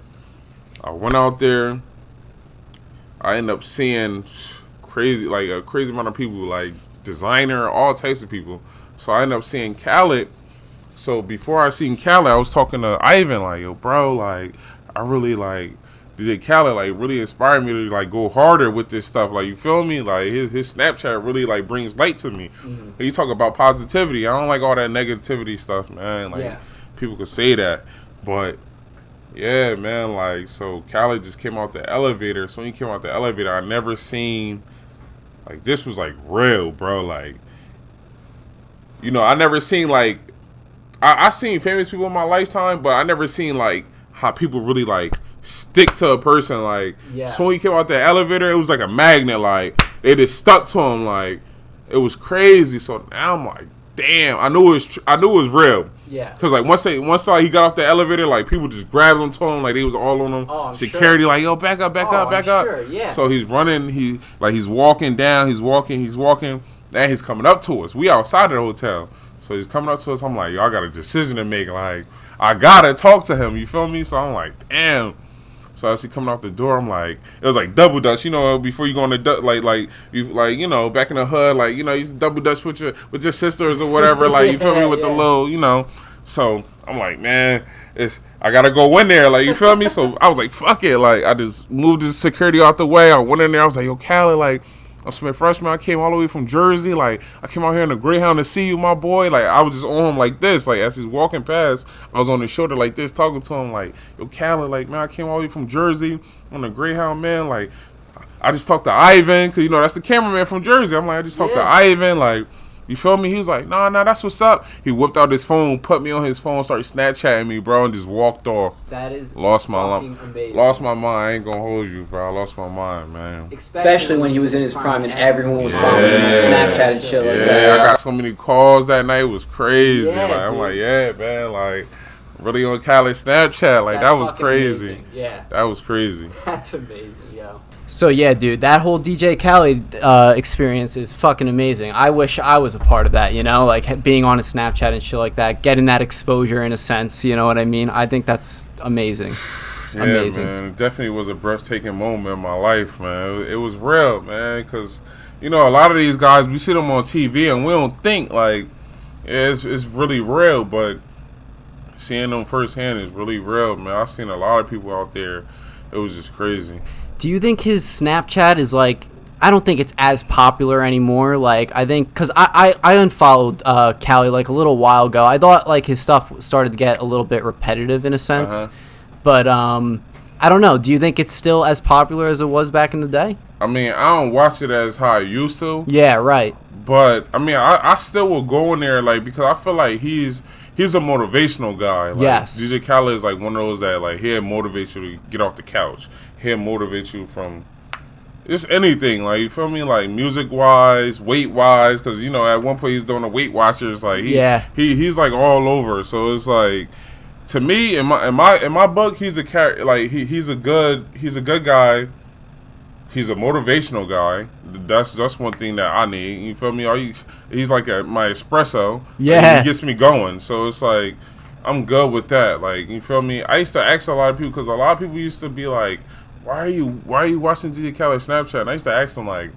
I went out there. I ended up seeing a crazy amount of people, like designer, all types of people. So I ended up seeing Khaled. So before I seen Khaled, I was talking to Ivan, like, yo, bro, like, I really like DJ Khaled, like, really inspired me to like go harder with this stuff. Like, you feel me? Like his Snapchat really like brings light to me. Mm-hmm. You talk about positivity. I don't like all that negativity stuff, man. Like, people could say that, but yeah, man, like, so Khaled just came out the elevator. So when he came out the elevator, I never seen, like, this was, like, real, bro. Like, you know, I never seen, like, I seen famous people in my lifetime, but I never seen, like, how people really, like, stick to a person. Like, so when he came out the elevator, it was like a magnet. Like, they just stuck to him. Like, it was crazy. So now I'm like, damn, I knew it was real. Yeah. Because, like, once he got off the elevator, like, people just grabbed him to him. Like, they was all on him. Oh, security, like, yo, back up. Sure, yeah. So he's running. He's walking down. He's walking. Then he's coming up to us. We outside of the hotel. So he's coming up to us. I'm like, yo, I got a decision to make. Like, I got to talk to him. You feel me? So I'm like, damn. So as he coming out the door, I'm like, it was like double dutch, you know, before you go on the you know, back in the hood, like, you know, you double dutch with your sisters or whatever, like, you feel me, with the little, you know. So I'm like, man, I gotta go in there, like, you feel me. So I was like, fuck it, like, I just moved the security out the way. I went in there, I was like, yo, Khaled, like, I'm SMITHRUSH, man. I came all the way from Jersey. Like, I came out here in a Greyhound to see you, my boy. Like, I was just on him like this. Like, as he's walking past, I was on his shoulder like this, talking to him like, yo, Khaled, like, man, I came all the way from Jersey on a Greyhound, man. Like, I just talked to Ivan, because, you know, that's the cameraman from Jersey. I'm like, I just talked to Ivan, like, you feel me? He was like, nah, that's what's up. He whipped out his phone, put me on his phone, started Snapchatting me, bro, and just walked off. That is lost my amazing. Lost my mind. I ain't gonna hold you, bro. I lost my mind, man. Especially when he was in his prime and everyone was following him on Snapchat and shit like that. Yeah, I got so many calls that night. It was crazy. Yeah, like, I'm dude. like, yeah, man, like, really on Khaled Snapchat. Like, that was crazy. Amazing. Yeah. That was crazy. That's amazing, yo. So yeah, dude, that whole DJ Khaled experience is fucking amazing. I wish I was a part of that, you know, like being on a Snapchat and shit like that, getting that exposure in a sense, you know what I mean? I think that's amazing. Yeah, amazing. Man, it definitely was a breathtaking moment in my life, man. It was real, man, because, you know, a lot of these guys, we see them on TV and we don't think, like, it's really real, but seeing them firsthand is really real, man. I've seen a lot of people out there. It was just crazy. Do you think his Snapchat is like, I don't think it's as popular anymore. Like, I think, because I unfollowed Khaled like a little while ago. I thought like his stuff started to get a little bit repetitive in a sense. But I don't know. Do you think it's still as popular as it was back in the day? I mean, I don't watch it as how I used to. Yeah, right. But, I mean, I still will go in there, like, because I feel like he's a motivational guy. Like, yes. DJ Khaled is like one of those that, like, he'll motivate you to get off the couch. He'll motivate you from just anything. Like, you feel me? Like, music-wise, weight-wise. Because, you know, at one point he's doing the Weight Watchers. Like, he's like, all over. So, it's like, to me, in my book, he's a character. Like, he's a good guy. He's a motivational guy. That's one thing that I need. You feel me? He's like my espresso. Yeah. Like, he gets me going. So it's like, I'm good with that. Like, you feel me? I used to ask a lot of people, because a lot of people used to be like, why are you watching DJ Khaled Snapchat? And I used to ask them, like,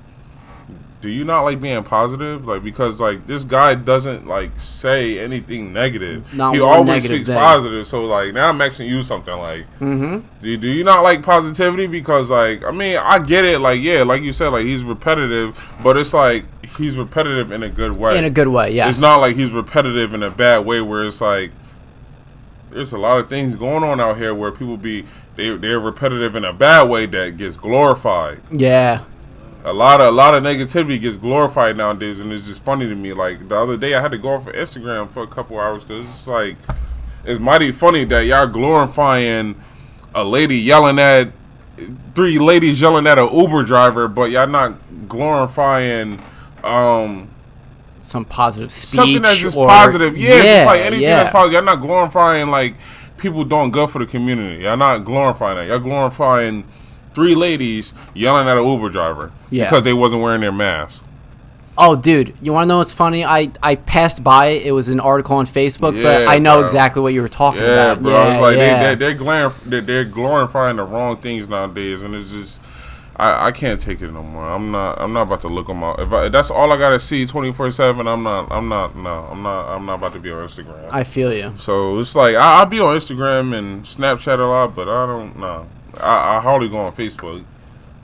do you not like being positive? Like, because, like, this guy doesn't, like, say anything negative. He always speaks positive. So, like, now I'm asking you something, like, do you not like positivity? Because, like, I mean, I get it. Like, yeah, like you said, like, he's repetitive. But it's like, he's repetitive in a good way. In a good way, yes. It's not like he's repetitive in a bad way where it's like, there's a lot of things going on out here where people they're repetitive in a bad way that gets glorified. Yeah. A lot of negativity gets glorified nowadays, and it's just funny to me. Like, the other day, I had to go off of Instagram for a couple hours because it's like, it's mighty funny that y'all glorifying a lady yelling at, 3 ladies yelling at an Uber driver, but y'all not glorifying some positive speech. Something that's just positive. Yeah, just like anything that's positive. Y'all not glorifying, like, people doing good for the community. Y'all not glorifying that. Y'all glorifying 3 ladies yelling at an Uber driver because they wasn't wearing their mask. Oh, dude, you want to know what's funny? I passed by it. It was an article on Facebook, but I know exactly what you were talking about. Bro. Yeah, it's like they're glorifying the wrong things nowadays, and it's just I can't take it no more. I'm not about to look on my. If that's all I gotta see 24/7, I'm not about to be on Instagram. I feel you. So it's like I'll be on Instagram and Snapchat a lot, but I don't know. I hardly go on Facebook.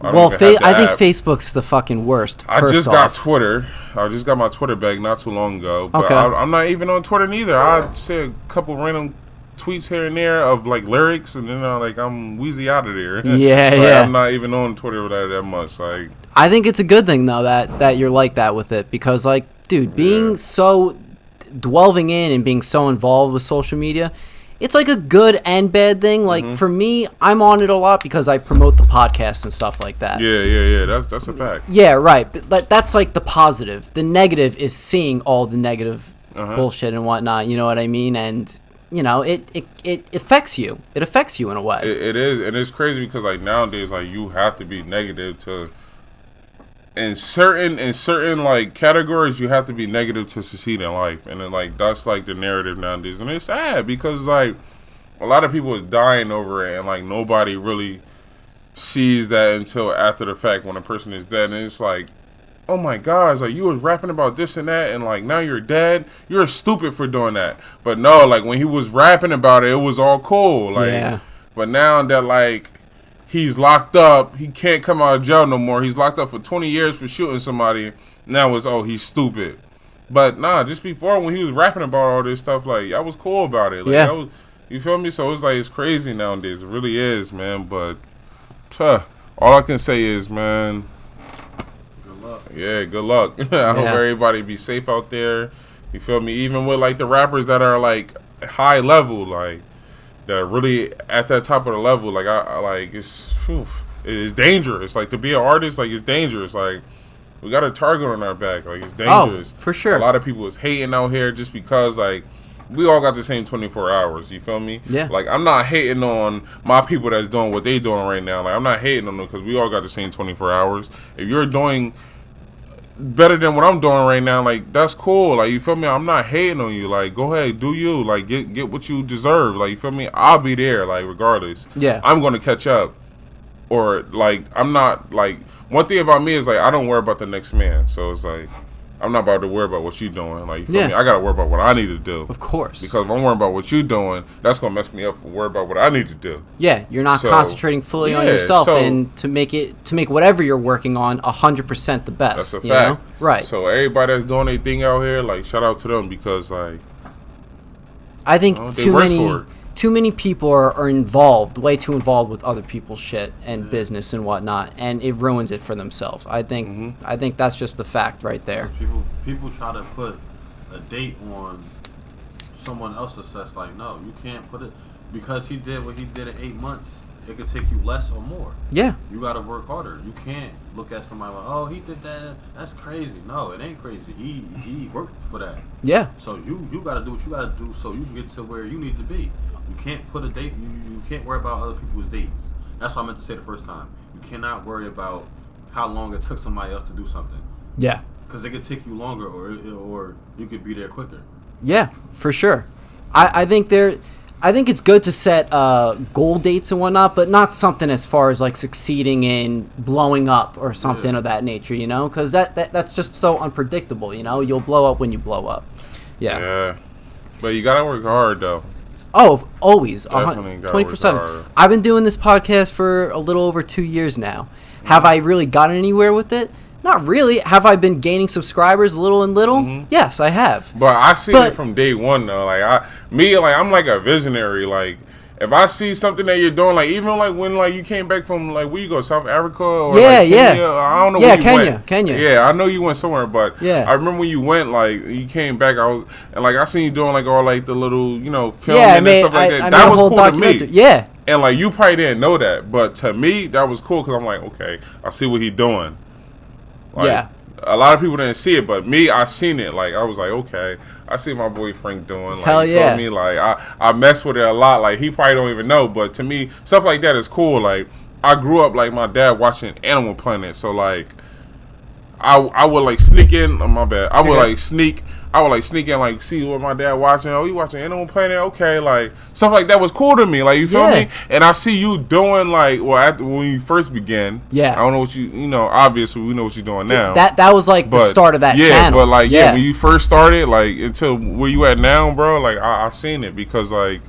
I think Facebook's the fucking worst. I just got Twitter. I just got my Twitter back not too long ago. But I'm not even on Twitter neither. I say a couple random tweets here and there of like lyrics, and then I'm wheezy out of there. Yeah. I'm not even on Twitter that much. Like, I think it's a good thing though that you're like that with it, because like, dude, being so delving in and being so involved with social media, it's like a good and bad thing. Like for me, I'm on it a lot because I promote the podcast and stuff like that. Yeah. That's a fact. Yeah, right. But that's like the positive. The negative is seeing all the negative bullshit and whatnot. You know what I mean? And you know, it affects you. It affects you in a way. It is, and it's crazy because like nowadays, like you have to be negative to. In certain like categories, you have to be negative to succeed in life, and then like that's like the narrative nowadays, and it's sad because like a lot of people is dying over it, and like nobody really sees that until after the fact when a person is dead, and it's like, oh my gosh, like you was rapping about this and that, and like now you're dead. You're stupid for doing that. But no, like when he was rapping about it, it was all cool. Like, but now that like he's locked up. He can't come out of jail no more. He's locked up for 20 years for shooting somebody. Now it's, oh, he's stupid. But nah, just before when he was rapping about all this stuff, like, I was cool about it. Like, Yeah. that was, you feel me? So it's like, it's crazy nowadays. It really is, man. But all I can say is, man, Good luck. yeah, good luck. I hope everybody be safe out there. You feel me? Even with like the rappers that are like high level, like that are really at that top of the level, like I like it's dangerous. Like to be an artist, like it's dangerous. Like we got a target on our back. Like it's dangerous. Oh, for sure. A lot of people is hating out here just because like we all got the same 24 hours. You feel me? Yeah. Like I'm not hating on my people that's doing what they doing right now. Like I'm not hating on them because we all got the same 24 hours. If you're doing better than what I'm doing right now, like that's cool. Like you feel me? I'm not hating on you. Like go ahead, do you. Like get what you deserve. Like you feel me? I'll be there. Like regardless. Yeah. I'm gonna catch up. Or like I'm not like one thing about me is like I don't worry about the next man. So it's like I'm not about to worry about what you doing. Like you feel me? I gotta worry about what I need to do. Of course. Because if I'm worrying about what you doing, that's gonna mess me up. Worry about what I need to do. Yeah, you're not So, concentrating fully on yeah, yourself so- and to make whatever you're working on 100% the best. That's a you fact. know? Right. So everybody that's doing their thing out here, like shout out to them because like I think they work for it. too many people are involved, way too involved with other people's shit and business and whatnot, and it ruins it for themselves. I think that's just the fact right there. People try to put a date on someone else's success. Like, no, you can't put it because he did what he did in 8 months. It could take you less or more. Yeah. You got to work harder. You can't look at somebody like, oh, he did that. That's crazy. No, it ain't crazy. He worked for that. Yeah. So you got to do what you got to do so you can get to where you need to be. You can't put a date. You can't worry about other people's dates. That's what I meant to say the first time. You cannot worry about how long it took somebody else to do something. Yeah. Because it could take you longer, or you could be there quicker. Yeah, for sure. I think it's good to set goal dates and whatnot, but not something as far as like succeeding in blowing up or something of that nature, you know? Because that's just so unpredictable, you know? You'll blow up when you blow up. Yeah. But you gotta work hard though. Oh, always. Definitely gotta work 24/7. hard. I've been doing this podcast for a little over 2 years now. Have I really gotten anywhere with it? Not really. Have I been gaining subscribers little and little? Yes, I have. But I seen it from day one though. Like I'm like a visionary. Like if I see something that you're doing, like even like when like you came back from like where you go, South Africa or like Kenya, I don't know where you went. Kenya. Yeah, I know you went somewhere, but Yeah. I remember when you went, like you came back, I seen you doing like all like the little, filming Yeah, and stuff like that. I made That a was whole cool to me. documentary. Yeah. And like you probably didn't know that, but to me that was cool because I'm like, okay, I see what he doing. Like, Yeah. A lot of people didn't see it, but me, I seen it. Like I was like, okay, I see my boy Frank doing. Like, Hell you yeah. feel me? Like I mess with it a lot. Like he probably don't even know, but to me, stuff like that is cool. Like I grew up like my dad watching Animal Planet, so like I would like sneak in. Oh, my bad. I would like sneak in, like see what my dad watching. Oh, you watching Animal Planet? Okay, like stuff like that was cool to me. Like you feel me? And I see you doing like when you first began. Yeah. I don't know what obviously we know what you're doing now. That was like the start of that channel. But like when you first started, like until where you at now, bro. Like I seen it because like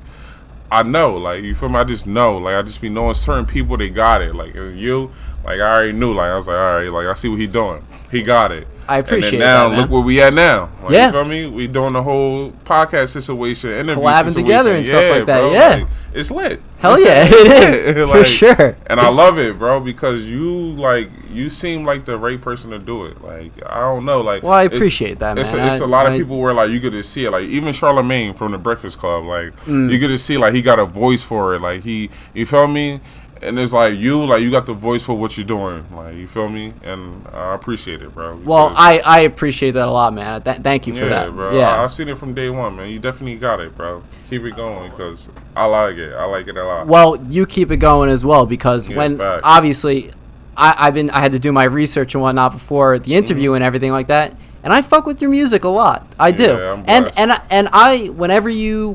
I know, like you feel me. I just know, like I just be knowing certain people they got it. Like you, like I already knew. Like I was like, all right, like I see what he doing. He got it. I appreciate and then now that, man. look where we at now. Like, Yeah. You feel me? We doing the whole podcast situation, interview Collabing situation. together and stuff like that, bro. yeah. Like, it's lit. Hell yeah, it is. For Like, sure. And I love it, bro, because you seem like the right person to do it. Like I don't know, like. Well, I appreciate that, man. It's a lot of people where like you get to see it, like even Charlamagne from the Breakfast Club, like you get to see like he got a voice for it, like you feel me. And it's like you got the voice for what you're doing, like you feel me, and I appreciate it, bro. Well, I appreciate that a lot, man. Thank you for that. Bro. Yeah, I've seen it from day one, man. You definitely got it, bro. Keep it going, because I like it. I like it a lot. Well, you keep it going as well, because when facts. obviously I had to do my research and whatnot before the interview and everything like that. And I fuck with your music a lot. I do. I'm and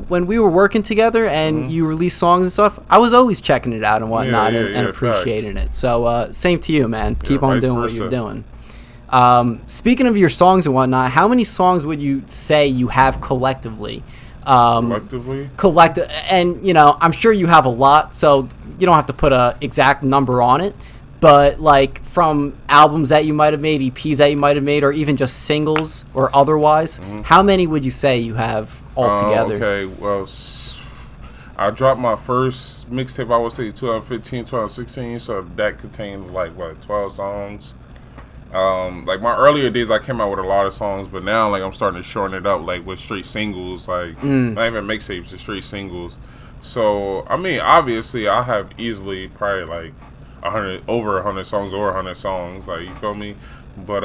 when we were working together and you released songs and stuff, I was always checking it out and whatnot and appreciating it. So same to you, man. Keep on doing what you're doing. Speaking of your songs and whatnot, how many songs would you say you have collectively Collectively? And, you know, I'm sure you have a lot, so you don't have to put a exact number on it. But, like, from albums that you might have made, EPs that you might have made, or even just singles or otherwise, how many would you say you have altogether? Okay, well, I dropped my first mixtape, I would say 2015, 2016, so that contained, like, 12 songs. Like, my earlier days, I came out with a lot of songs, but now, like, I'm starting to shorten it up, like, with straight singles, like, not even mixtapes, just straight singles. So, I mean, obviously, I have easily probably, like, over 100 songs, like, you feel me? But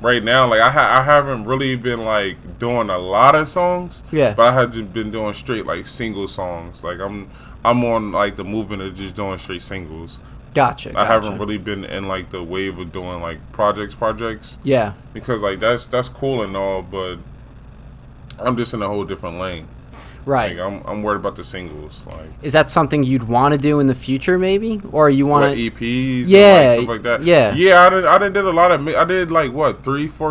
right now, like, I haven't really been like doing a lot of songs, but I have just been doing straight like single songs. Like, I'm on like the movement of just doing straight singles. Gotcha. I haven't really been in like the wave of doing like projects, because like that's cool and all, but I'm just in a whole different lane. Right. Like, I'm worried about the singles. Like, is that something you'd want to do in the future, maybe, or you want to EPs? Yeah, and, like, stuff like that. Yeah. I did a lot of. I did like 3-4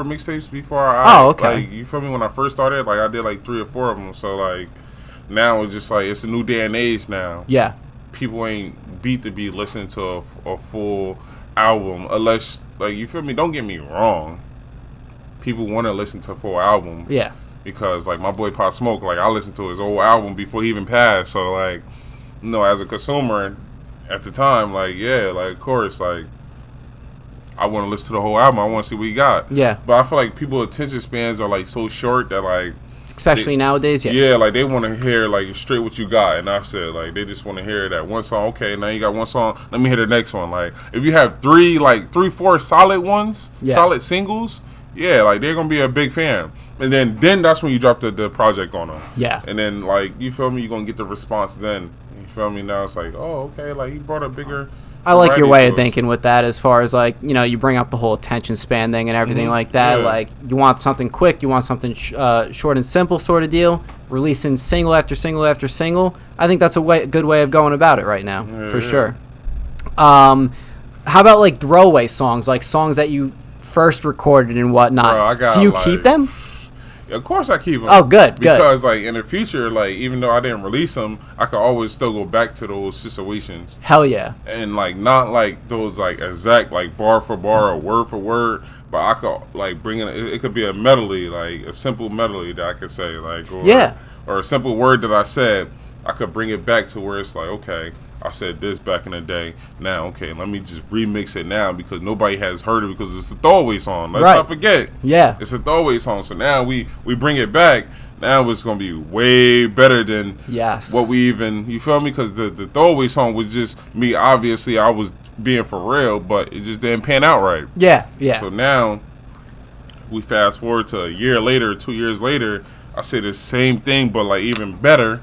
mixtapes before Oh, okay. Like, you feel me? When I first started, like, I did like 3 or 4 of them. So like now it's just like it's a new day and age now. Yeah. People ain't beat to be listening to a full album unless, like, you feel me? Don't get me wrong. People want to listen to a full album. Yeah. Because, like, my boy Pop Smoke, like, I listened to his old album before he even passed. So, like, you know, as a consumer at the time, like, yeah, like, of course, like, I want to listen to the whole album. I want to see what he got. Yeah. But I feel like people's attention spans are, like, so short that, like, especially nowadays, yeah, like, they want to hear, like, straight what you got. And I said, like, they just want to hear that one song. Okay, now you got one song. Let me hear the next one. Like, if you have 3-4 solid ones, solid singles, yeah, like, they're going to be a big fan. And then that's when you drop the project on them. Yeah. And then, like, you feel me, you're going to get the response then. You feel me? Now it's like, oh, okay, like, he brought a bigger... I like your way of thinking with that, as far as, like, you know, you bring up the whole attention span thing and everything like that. Yeah. Like, you want something quick, you want something short and simple sort of deal, releasing single after single after single. I think that's a good way of going about it right now, for sure. How about, like, throwaway songs, like songs that you first recorded and whatnot? Bro, do you keep them? Of course I keep them. Oh, good. Because, like, in the future, like, even though I didn't release them, I could always still go back to those situations. Hell yeah. And, like, not, like, those, like, exact, like, bar for bar or word for word, but I could, like, bring in, it could be a medley, like, a simple medley that I could say, like, or a simple word that I said, I could bring it back to where it's like, okay, I said this back in the day. Now, okay, let me just remix it now because nobody has heard it because it's a throwaway song. Let's not forget. Yeah. It's a throwaway song. So now we bring it back. Now it's going to be way better than what we even, you feel me? Because the throwaway song was just me. Obviously, I was being for real, but it just didn't pan out right. Yeah, yeah. So now we fast forward to a year later, 2 years later, I say the same thing, but, like, even better.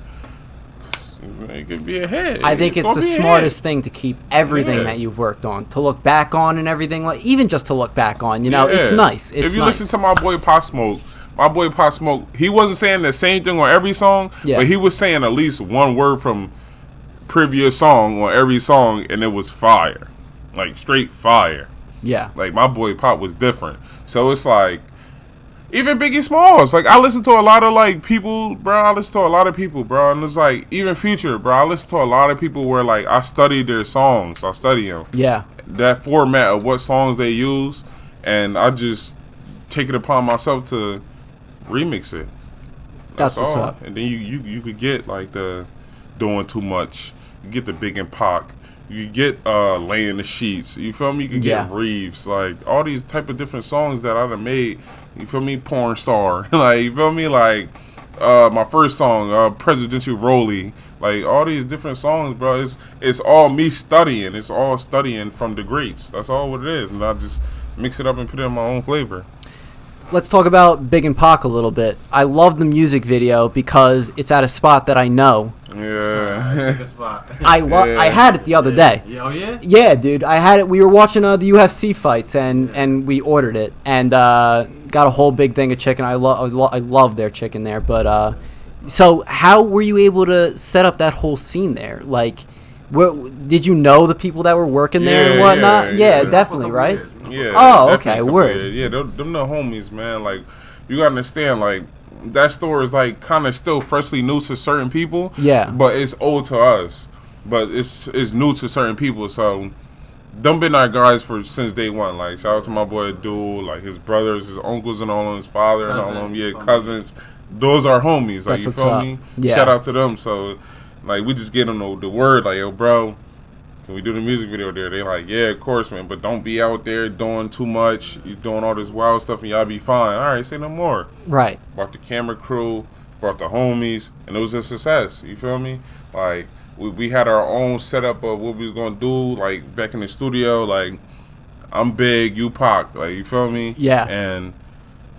It could be a hit. I think it's the smartest thing to keep everything that you've worked on, to look back on and everything, like, even just to look back on, you know, it's nice. It's if you listen to my boy Pop Smoke, he wasn't saying the same thing on every song, but he was saying at least one word from previous song on every song, and it was fire. Like, straight fire. Yeah. Like, my boy Pop was different. So it's like, even Biggie Smalls, like, I listen to a lot of, like, people, bro. And it's like, even Future, bro. I listen to a lot of people where, like, I study their songs. I study them. Yeah. That format of what songs they use, and I just take it upon myself to remix it. That's what's all. Up. And then you could get, like, the Doing Too Much. You get the Big and Pac. You get Laying the Sheets. You feel me? You can get Reeves. Like, all these type of different songs that I done made. You feel me? Porn Star. Like, you feel me? Like, my first song, Presidential Rolly. Like, all these different songs, bro. It's all me studying. It's all studying from the greats. That's all what it is. And I just mix it up and put it in my own flavor. Let's talk about Big and Pac a little bit. I love the music video because it's at a spot that I know. Yeah. I had it the other day. Oh yeah? Yeah, dude. I had it. We were watching the UFC fights and we ordered it and got a whole big thing of chicken. I love their chicken there. But so how were you able to set up that whole scene there? Like, did you know the people that were working there and whatnot? Yeah, definitely, right? Yeah. Oh, okay. Word. Yeah, them the homies, man. Like, you gotta understand, like, that store is like kind of still freshly new to certain people. Yeah. But it's old to us. But it's new to certain people. So them been our guys since day one. Like shout out to my boy Duel, like his brothers, his uncles, and all of them, his father and all of them. Yeah, cousins. Those are homies. Like, That's you what's feel up. me? Yeah. Shout out to them. So like we just get them the word. Like, yo, bro, can we do the music video there? They like, yeah, of course, man. But don't be out there doing too much. You doing all this wild stuff, and y'all be fine. All right, say no more. Right. Brought the camera crew, brought the homies, and it was a success. You feel me? Like we had our own setup of what we was gonna do. Like back in the studio, like I'm Big, you Pac. Like you feel me? Yeah. And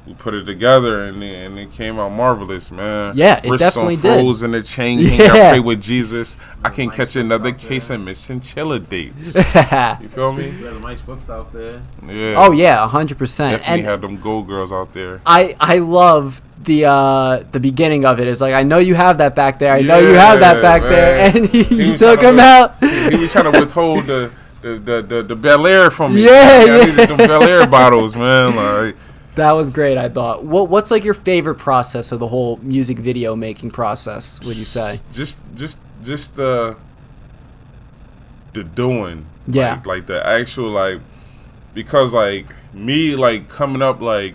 we put it together, and it came out marvelous, man. Yeah, it Wrists definitely on did. froze in the chain. Yeah. I pray with Jesus. I can catch another case of chinchilla dates. You feel me? You had the nice whips out there. Yeah. Oh yeah, 100%. Definitely And had them gold girls out there. I love the beginning of it. It's like, I know you have that back there. I know you have that back there, man. and he was took trying him to- out. He was trying to withhold the Bel Air from me. Yeah, I yeah. needed them Bel Air bottles, man. Like That was great. I thought. What's like your favorite process of the whole music video making process? Would you say? just the doing. Yeah. Like the actual because like me coming up like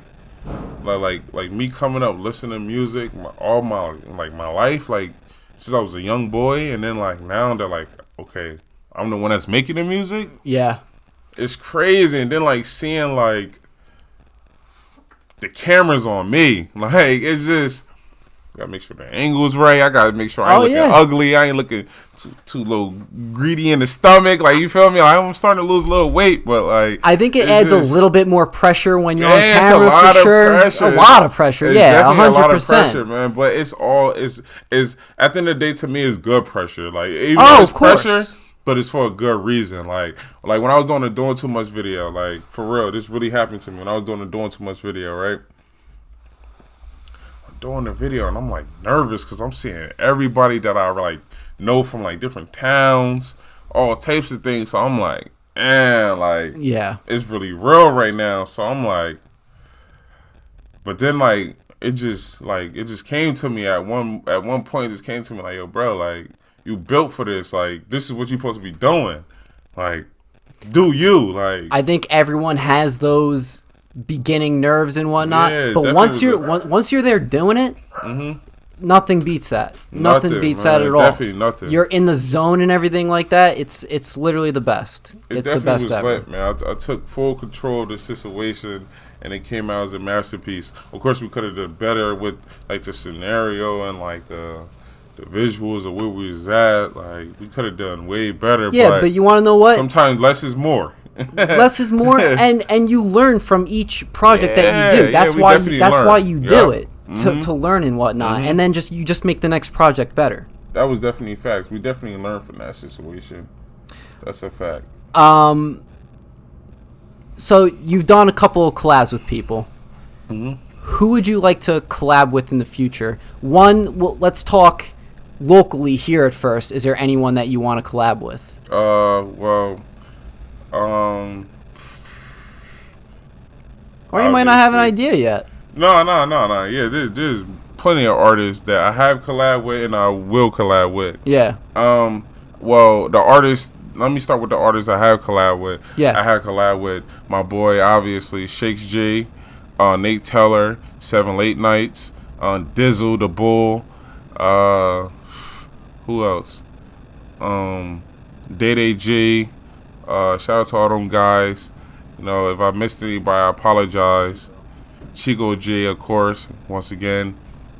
me coming up listening to music all my life since I was a young boy, and then now they're like, okay, I'm the one that's making the music. Yeah. It's crazy, and then seeing the camera's on me. It's just gotta make sure the angle's right. I gotta make sure I ain't looking ugly. I ain't looking too little greedy in the stomach. You feel me? I'm starting to lose a little weight, but I think it it's adds just- a little bit more pressure when you're on it's camera. a lot for of sure. pressure. A lot of pressure. It's Yeah, definitely a lot of 100%. pressure, man. But it's all is at the end of the day, to me, it's good pressure. Even Oh, though it's of course. pressure, but it's for a good reason. Like when I was doing the Doing Too Much video, for real, this really happened to me when I was doing the Doing Too Much video, right? I'm doing the video, and I'm nervous because I'm seeing everybody that I know from different towns, all types of things. So I'm Yeah. it's really real right now. So I'm but then it just came to me at one point. It just came to me yo, bro, you built for this. This is what you're supposed to be doing. Do you I think everyone has those beginning nerves and whatnot. Yeah, but definitely. once you're there doing it, nothing beats that. Nothing beats man, that at all. Definitely nothing. You're in the zone and everything like that. It's literally the best. It It's the definitely best was ever. lit, man. I took full control of the situation, and it came out as a masterpiece. Of course, we could have done better with the scenario and the visuals of where we was at. We could have done way better. Yeah, but you want to know what? sometimes less is more. Less is more, and you learn from each project that you do. Yeah, That's we why definitely that's learn. why you do Yep. it to learn and whatnot, and then you just make the next project better. That was definitely facts. We definitely learned from that situation. That's a fact. So you've done a couple of collabs with people. Who would you like to collab with in the future? Let's talk locally here at first. Is there anyone that you want to collab with? Or you might not have an idea yet. No. Yeah, there's plenty of artists that I have collab with and I will collab with. Yeah. Well, the artists. Let me start with the artists I have collab with. Yeah. I have collab with my boy, obviously, Shakes G, Nate Teller, 7 Late Nights, Dizzle the Bull. Who else? Day G. Shout out to all them guys. If I missed anybody, I apologize. Chico G, of course, once again.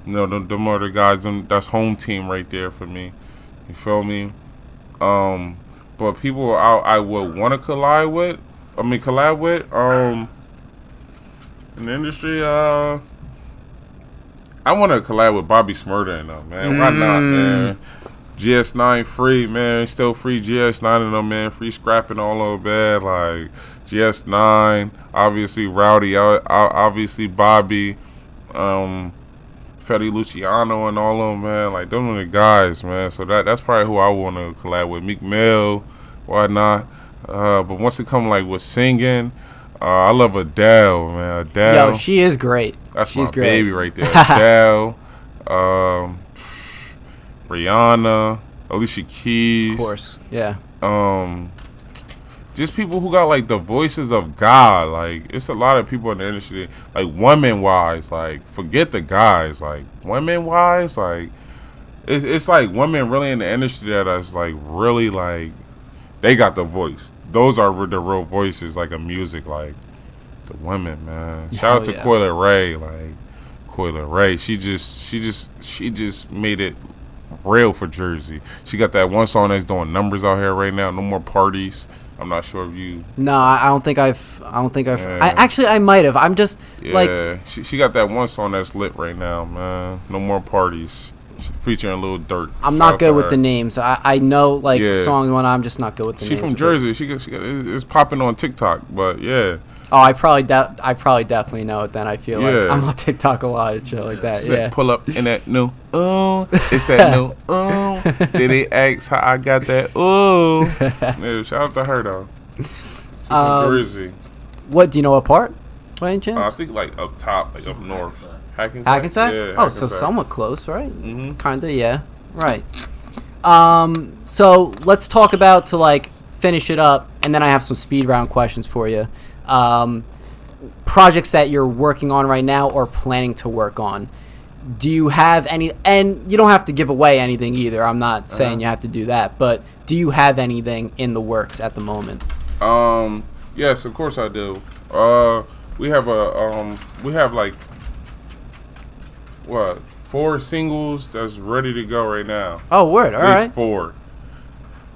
Them are the guys. That's home team right there for me. You feel me? But people I would want to collab with. In the industry, I want to collab with Bobby Smurda and them, man. Why not, man? GS9 free, man. Still free GS9 and them, man. Free scrapping all over bad. GS9, obviously Rowdy, obviously Bobby, Fetty Luciano and all of them, man. Them are the guys, man. So that's probably who I want to collab with. Meek Mill, whatnot. But once it comes with singing, I love Adele, man. Adele. Yo, she is great. That's She's my great. baby right there. Adele, Rihanna, Alicia Keys. Of course, yeah. Just people who got like the voices of God. Like, it's a lot of people in the industry. Like, women wise, like, forget the guys. Like, women wise, like, it's like women really in the industry that is like really like they got the voice. Those are the real voices, like, of music. Like, the women, man. Shout out to Coyle Ray. Like, Coyle Ray, she just made it real for Jersey. She got that one song that's doing numbers out here right now. No More Parties. I'm not sure if you. No, I don't think I've. Yeah. I might have. I'm just like. She got that one song that's lit right now, man. No More Parties. Featuring Lil Durk. I'm not good with the names. I know like songs when I'm just not good with the names. She from Jersey. She got it's popping on TikTok, but yeah. Oh, I probably definitely know it then. I feel like I'm on TikTok a lot and shit like that. She said, pull up in that new it's that new Did they ask how I got that Yeah, shout out to her though. She's from Jersey. What do you know? What part? By any chance? I think like up top, like up north. Hackensack? Yeah, oh, so Hackensack. somewhat close, right? Mm-hmm. Kinda, yeah. Right. So let's talk about to like finish it up, and then I have some speed round questions for you. Projects that you're working on right now or planning to work on. Do you have any? And you don't have to give away anything either. I'm not saying you have to do that, but do you have anything in the works at the moment? Yes, of course I do. We have like 4 singles that's ready to go right now. Oh, word. All At least right. 4.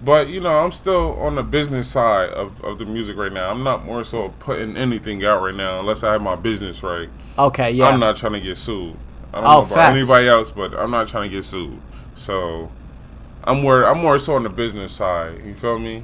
But, you know, I'm still on the business side of the music right now. I'm not more so putting anything out right now unless I have my business right. Okay, yeah. I'm not trying to get sued. I don't know about facts. anybody else, but I'm not trying to get sued. So I'm more so on the business side. You feel me?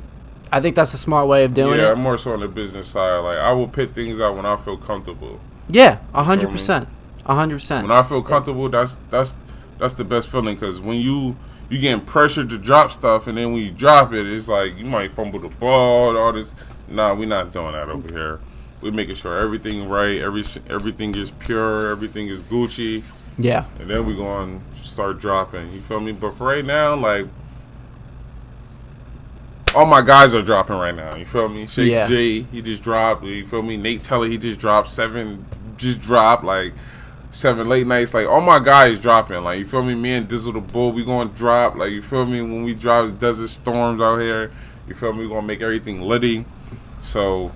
I think that's a smart way of doing Yeah, it. I'm more so on the business side. Like, I will put things out when I feel comfortable. Yeah, 100%. 100%. When I feel comfortable, that's the best feeling. Because when you getting pressured to drop stuff, and then when you drop it, it's like you might fumble the ball and all this. Nah, we're not doing that over here. We're making sure everything right, everything is pure, everything is Gucci, Yeah. and then we're going to start dropping. You feel me? But for right now, like, all my guys are dropping right now. You feel me? Shake J, he just dropped. You feel me? Nate Teller, he just dropped. 7 just dropped. Like, 7 late nights. Like, all my guys dropping. Like, you feel me? Me and Dizzle the Bull, we going to drop. Like, you feel me? When we drop, it's Desert Storms out here. You feel me? We going to make everything litty. So,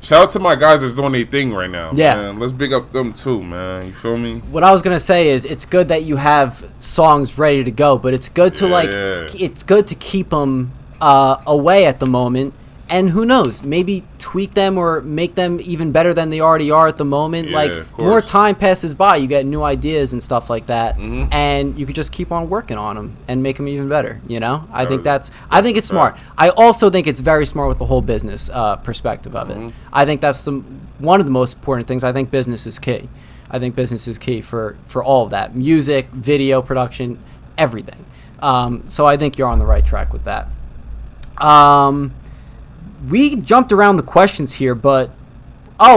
shout out to my guys that's doing their thing right now. Yeah. Man. Let's big up them too, man. You feel me? What I was gonna say is, it's good that you have songs ready to go, but it's good to it's good to keep them away at the moment, and who knows, maybe tweak them or make them even better than they already are at the moment. Yeah, like, of course. more time passes by, you get new ideas and stuff like that, Mhm. and you could just keep on working on them and make them even better. You know, I think That's it's smart. I also think it's very smart with the whole business perspective of it. I think that's one of the most important things. I think business is key. I think business is key for all of that: music, video production, everything. So I think you're on the right track with that. We jumped around the questions here, but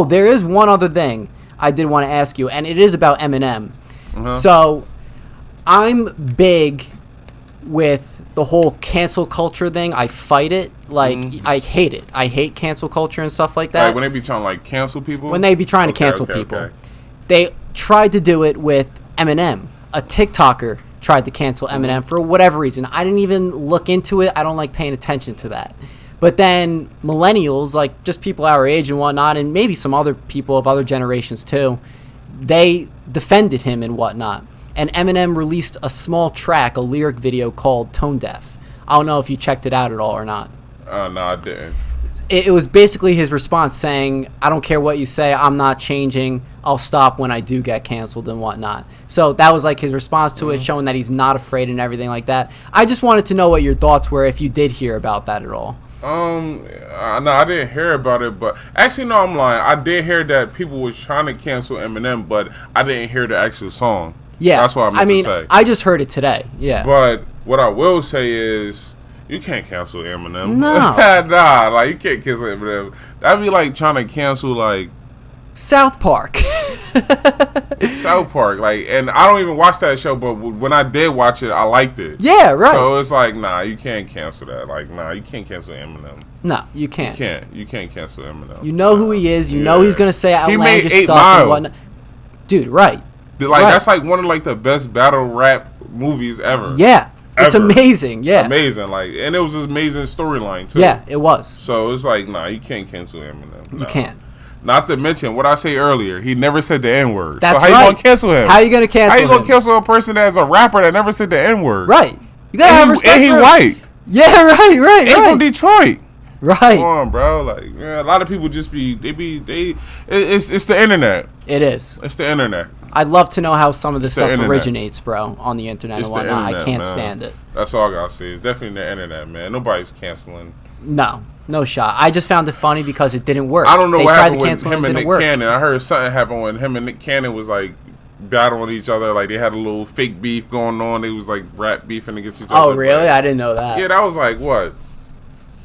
there is one other thing I did want to ask you, and it is about Eminem. So I'm big with the whole cancel culture thing. I fight it. Like, I hate it. I hate cancel culture and stuff like that. Like, when they be trying to, like, cancel people? When they be trying to cancel people. They tried to do it with Eminem. A TikToker tried to cancel Eminem for whatever reason. I didn't even look into it. I don't like paying attention to that. But then millennials, like just people our age and whatnot, and maybe some other people of other generations too, they defended him and whatnot. And Eminem released a small track, a lyric video called Tone Deaf. I don't know if you checked it out at all or not. No, I didn't. It was basically his response saying, I don't care what you say, I'm not changing, I'll stop when I do get canceled and whatnot. So that was like his response to it, showing that he's not afraid and everything like that. I just wanted to know what your thoughts were, if you did hear about that at all. No, I didn't hear about it, but actually, no, I'm lying. I did hear that people was trying to cancel Eminem, but I didn't hear the actual song. Yeah, that's what I meant to say. I just heard it today. Yeah, but what I will say is, you can't cancel Eminem. No, nah, like you can't cancel Eminem. That'd be like trying to cancel like South Park. South Park, like, and I don't even watch that show, but when I did watch it, I liked it. Yeah, right. So it's like, nah, you can't cancel that. Like, nah, you can't cancel Eminem. No, you can't. You can't cancel Eminem. You know who he is. You know he's gonna say outlandish he made 8 stuff Mile. and whatnot. Dude, right? Like right. That's like one of like the best battle rap movies ever. Yeah, it's Ever. amazing. Yeah, Amazing. Like, and it was an amazing storyline too. Yeah, it was. So it's like, nah, you can't cancel Eminem. You Nah. can't. Not to mention what I say earlier, he never said the N word. That's so how right. you gonna cancel him? How you gonna cancel him? How you gonna cancel a person that's a rapper that never said the N word? Right. You gotta have respect. And he for him. white. Yeah, right. He from Detroit. Right. Come on, bro. Like, man, a lot of people just it's the internet. It is. It's the internet. I'd love to know how some of this It's the stuff internet. originates, bro, on the internet It's and the whatnot. internet, I can't man. stand it. That's all I gotta say. It's definitely the internet, man. Nobody's canceling. No shot. I just found it funny because it didn't work. I don't know They what tried happened to with cancel him it, and didn't Nick work. Cannon. I heard something happened when him and Nick Cannon was like battling each other. Like they had a little fake beef going on. They was like rap beefing against each other. Oh, really? Like, I didn't know that. yeah, that was like what,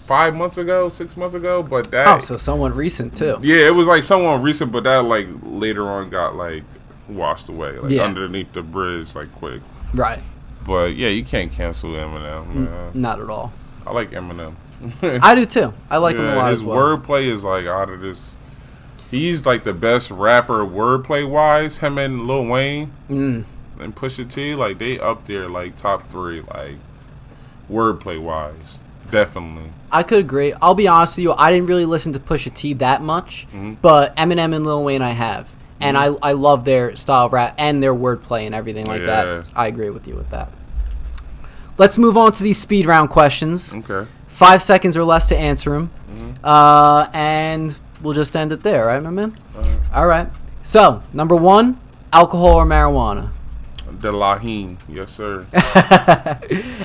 5 months ago, 6 months ago. But that Oh, so somewhat recent too. yeah, it was like someone recent, but that like later on got like washed away, like Yeah. underneath the bridge, like quick. Right. But yeah, you can't cancel Eminem, man. Not at all. I like Eminem. I do too. I like him a lot his as well. wordplay is like out of this. He's like the best rapper wordplay wise. Him and Lil Wayne and Pusha T, like they up there like top 3, like wordplay wise, definitely. I could agree. I'll be honest with you. I didn't really listen to Pusha T that much, but Eminem and Lil Wayne I have, and I love their style of rap and their wordplay and everything like that. I agree with you with that. Let's move on to these speed round questions. Okay. 5 seconds or less to answer them, and we'll just end it there, right, my man? All right. So, number 1, alcohol or marijuana? The Laheen, yes sir.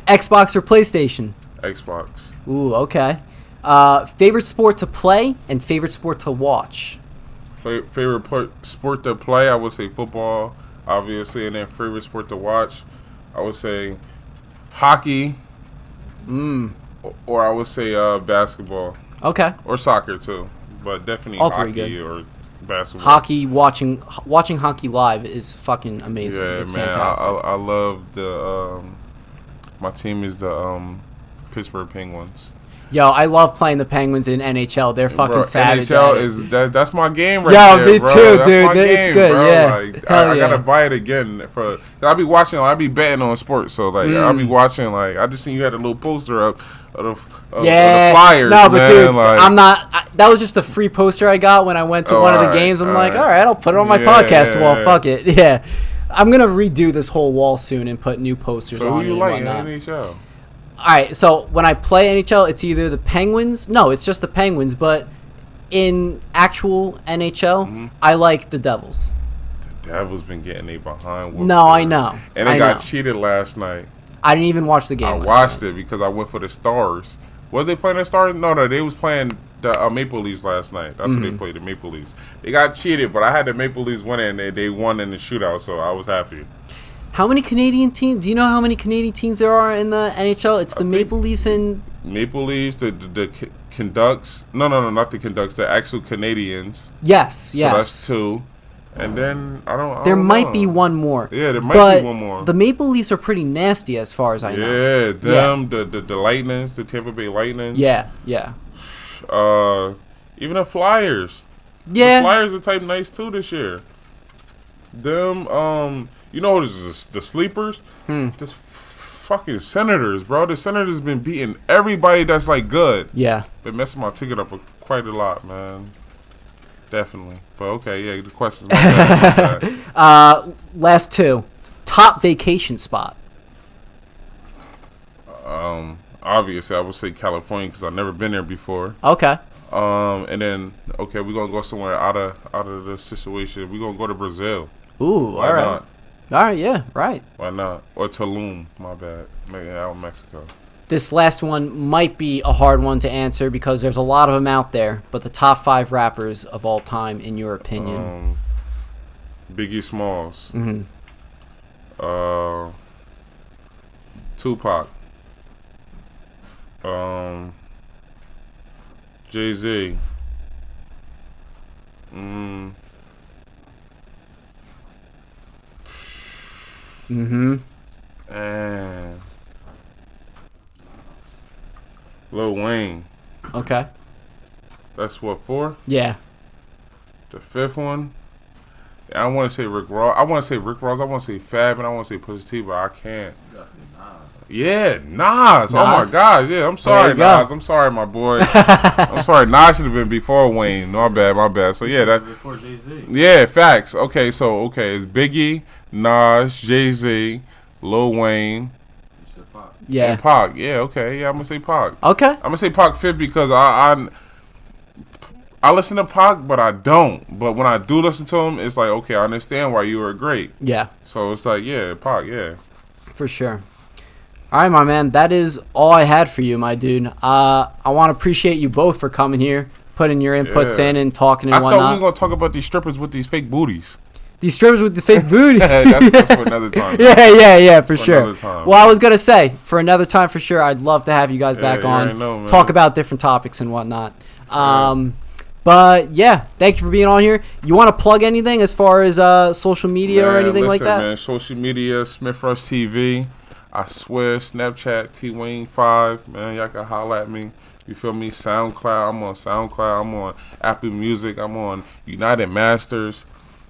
Xbox or PlayStation? Xbox. Ooh, okay. Favorite sport to play and favorite sport to watch? Favorite sport to play, I would say football, obviously, and then favorite sport to watch, I would say hockey. Or I would say basketball. Okay. Or soccer too, but definitely All three hockey good. or basketball. Hockey, watching hockey live is fucking amazing. Yeah, It's man, fantastic. I love the. My team is the Pittsburgh Penguins. Yo, I love playing the Penguins in NHL. They're fucking Bro, savage. NHL at it. is that's my game right Yo, there, me bro. too, That's dude. my It's game, good, bro. yeah. Like, Hell I yeah. gotta buy it again I'll be watching. I'll be betting on sports, so like I'll be watching. Like I just seen you had a little poster up of the Flyers. No, but man, dude, like, I'm not. That was just a free poster I got when I went to one of the alright, games. I'm like, alright. all right, I'll put it on my Yeah, podcast yeah, wall. yeah. Fuck it. Yeah. I'm going to redo this whole wall soon and put new posters So on who it you and like in whatnot. NHL? All right, so when I play NHL, it's either the Penguins. No, it's just the Penguins. But in actual NHL, I like the Devils. The Devils been getting they behind. No, I know. And they I got know. cheated last night. I didn't even watch the game. I last watched night. it because I went for the Stars. Was they playing the Stars? No, they was playing the Maple Leafs last night. That's what they played, the Maple Leafs. They got cheated, but I had the Maple Leafs winning, and they won in the shootout, so I was happy. How many Canadian teams? Do you know how many Canadian teams there are in the NHL? It's the think- Maple Leafs and Maple Leafs, the Conducts. No, not the Conducts. The actual Canadians. yes, So yes. that's 2. And then I don't. There don't might know. be one more. Yeah, there might but be one more. The Maple Leafs are pretty nasty as far as I know. Yeah, them, the Lightnings, the Tampa Bay Lightnings. Yeah. Even the Flyers. Yeah. The Flyers are type nice too this year. Them, you know, the sleepers. Just fucking Senators, bro. The Senators been beating everybody that's like good. Yeah. Been messing my ticket up quite a lot, man. Definitely. But okay, yeah. The questions. My bad. Last 2. Top vacation spot. Obviously, I would say California because I've never been there before. Okay. And then okay, we're gonna go somewhere out of the situation. We're gonna go to Brazil. Ooh, Why all right. not? All right, yeah, right. Why not? Or Tulum, my bad. Maybe out in Mexico. This last one might be a hard one to answer because there's a lot of them out there, but the top 5 rappers of all time, in your opinion. Biggie Smalls. Mhm. Tupac. Jay-Z. Mm-hmm. And Lil Wayne. Okay. That's what, 4? Yeah. The 5th one. I want to say Rick Ross. I want to say Rick Ross. I want to say Fab, and I want to say Pusha T, but I can't. You gotta say Nas. Yeah, Nas. Oh my Nas? gosh. Yeah, I'm sorry, you go. Nas. I'm sorry, my boy. I'm sorry. Nas should have been before Wayne. No, my bad. So yeah, that. Before Jay-Z. Yeah, facts. Okay, it's Biggie, Nas, Jay-Z, Lil Wayne, You said Pac. Yeah. and Pac. Yeah, okay. Yeah, I'm gonna say Pac. Okay. I'm gonna say Pac 5th because I listen to Pac, but I don't. But when I do listen to him, it's like, okay, I understand why you were great. Yeah. So it's like, yeah, Pac, yeah. For sure. All right, my man. That is all I had for you, my dude. I want to appreciate you both for coming here, putting your inputs Yeah. in and talking and I thought we whatnot. were gonna talk about these strippers with these fake booties. These strippers with the fake booty. That's for another time. Yeah, for sure. another time. Well, I was gonna say for another time for sure. I'd love to have you guys back you on, already know, man. talk about different topics and whatnot. But yeah, thank you for being on here. You want to plug anything as far as social media or anything like that? Man, social media, SMITHRUSH TV. I swear, Snapchat, TWayne5. Man, y'all can holler at me. You feel me? SoundCloud. I'm on SoundCloud. I'm on Apple Music. I'm on United Masters.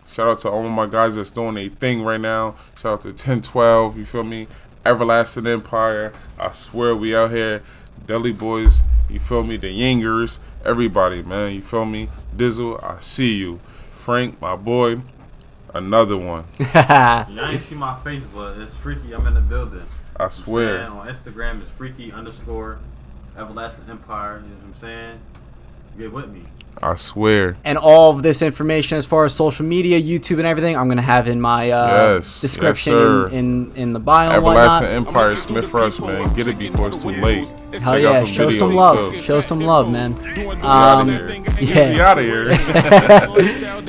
Shout out to all of my guys that's doing their thing right now. Shout out to 1012. You feel me? Everlasting Empire. I swear we out here. Deli Boys. You feel me? The Yingers. Everybody, man. You feel me? Dizzle, I see you. Frank, my boy. Another one. Y'all ain't see my face, but it's freaky. I'm in the building. I You know what swear. I'm saying? On Instagram, it's freaky_Everlasting Empire. You know what I'm saying? Get with me. I swear. And all of this information as far as social media, YouTube, and everything, I'm gonna have in my Yes, description yes, sir. in the bio and Everlasting whatnot. Empire, SMITHRUSH, man. Get it before it's too late. Hell Check yeah, out the show some videos, love. too. Show some love, man. Out of here. Yeah. Get out of here.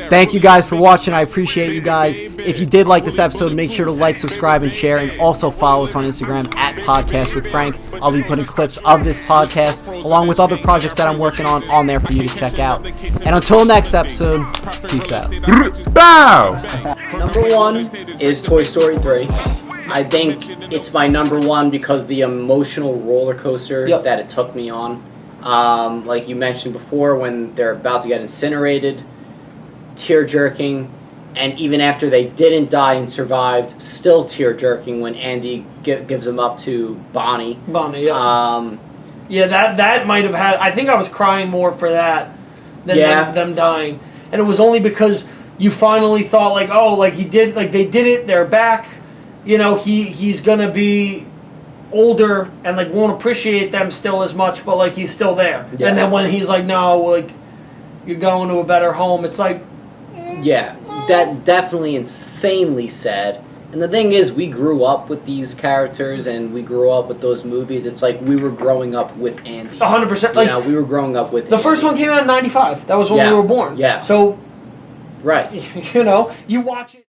Thank you guys for watching. I appreciate you guys. If you did like this episode, make sure to like, subscribe, and share. And also follow us on Instagram at Podcast with Frank. I'll be putting clips of this podcast along with other projects that I'm working on there for you to check out. And until next episode, peace out. Bow. Number 1 is Toy Story 3. I think it's my number 1 because the emotional roller coaster Yep. that it took me on. Like you mentioned before, when they're about to get incinerated, tear-jerking, and even after they didn't die and survived, still tear-jerking when Andy gives them up to Bonnie. Bonnie, yeah. Yeah, that might have had... I think I was crying more for that than them dying. And it was only because you finally thought, like, oh, like, they did it, they're back. You know, he's going to be older and, like, won't appreciate them still as much, but, like, he's still there. Yeah. And then when he's like, no, like, you're going to a better home, it's like... Yeah, that definitely insanely sad. And the thing is, we grew up with these characters and we grew up with those movies. It's like we were growing up with Andy. 100%. Like, we were growing up with the Andy. first one came out in 95. That was when Yeah. we were born. Yeah. So, Right. you know, you watch it.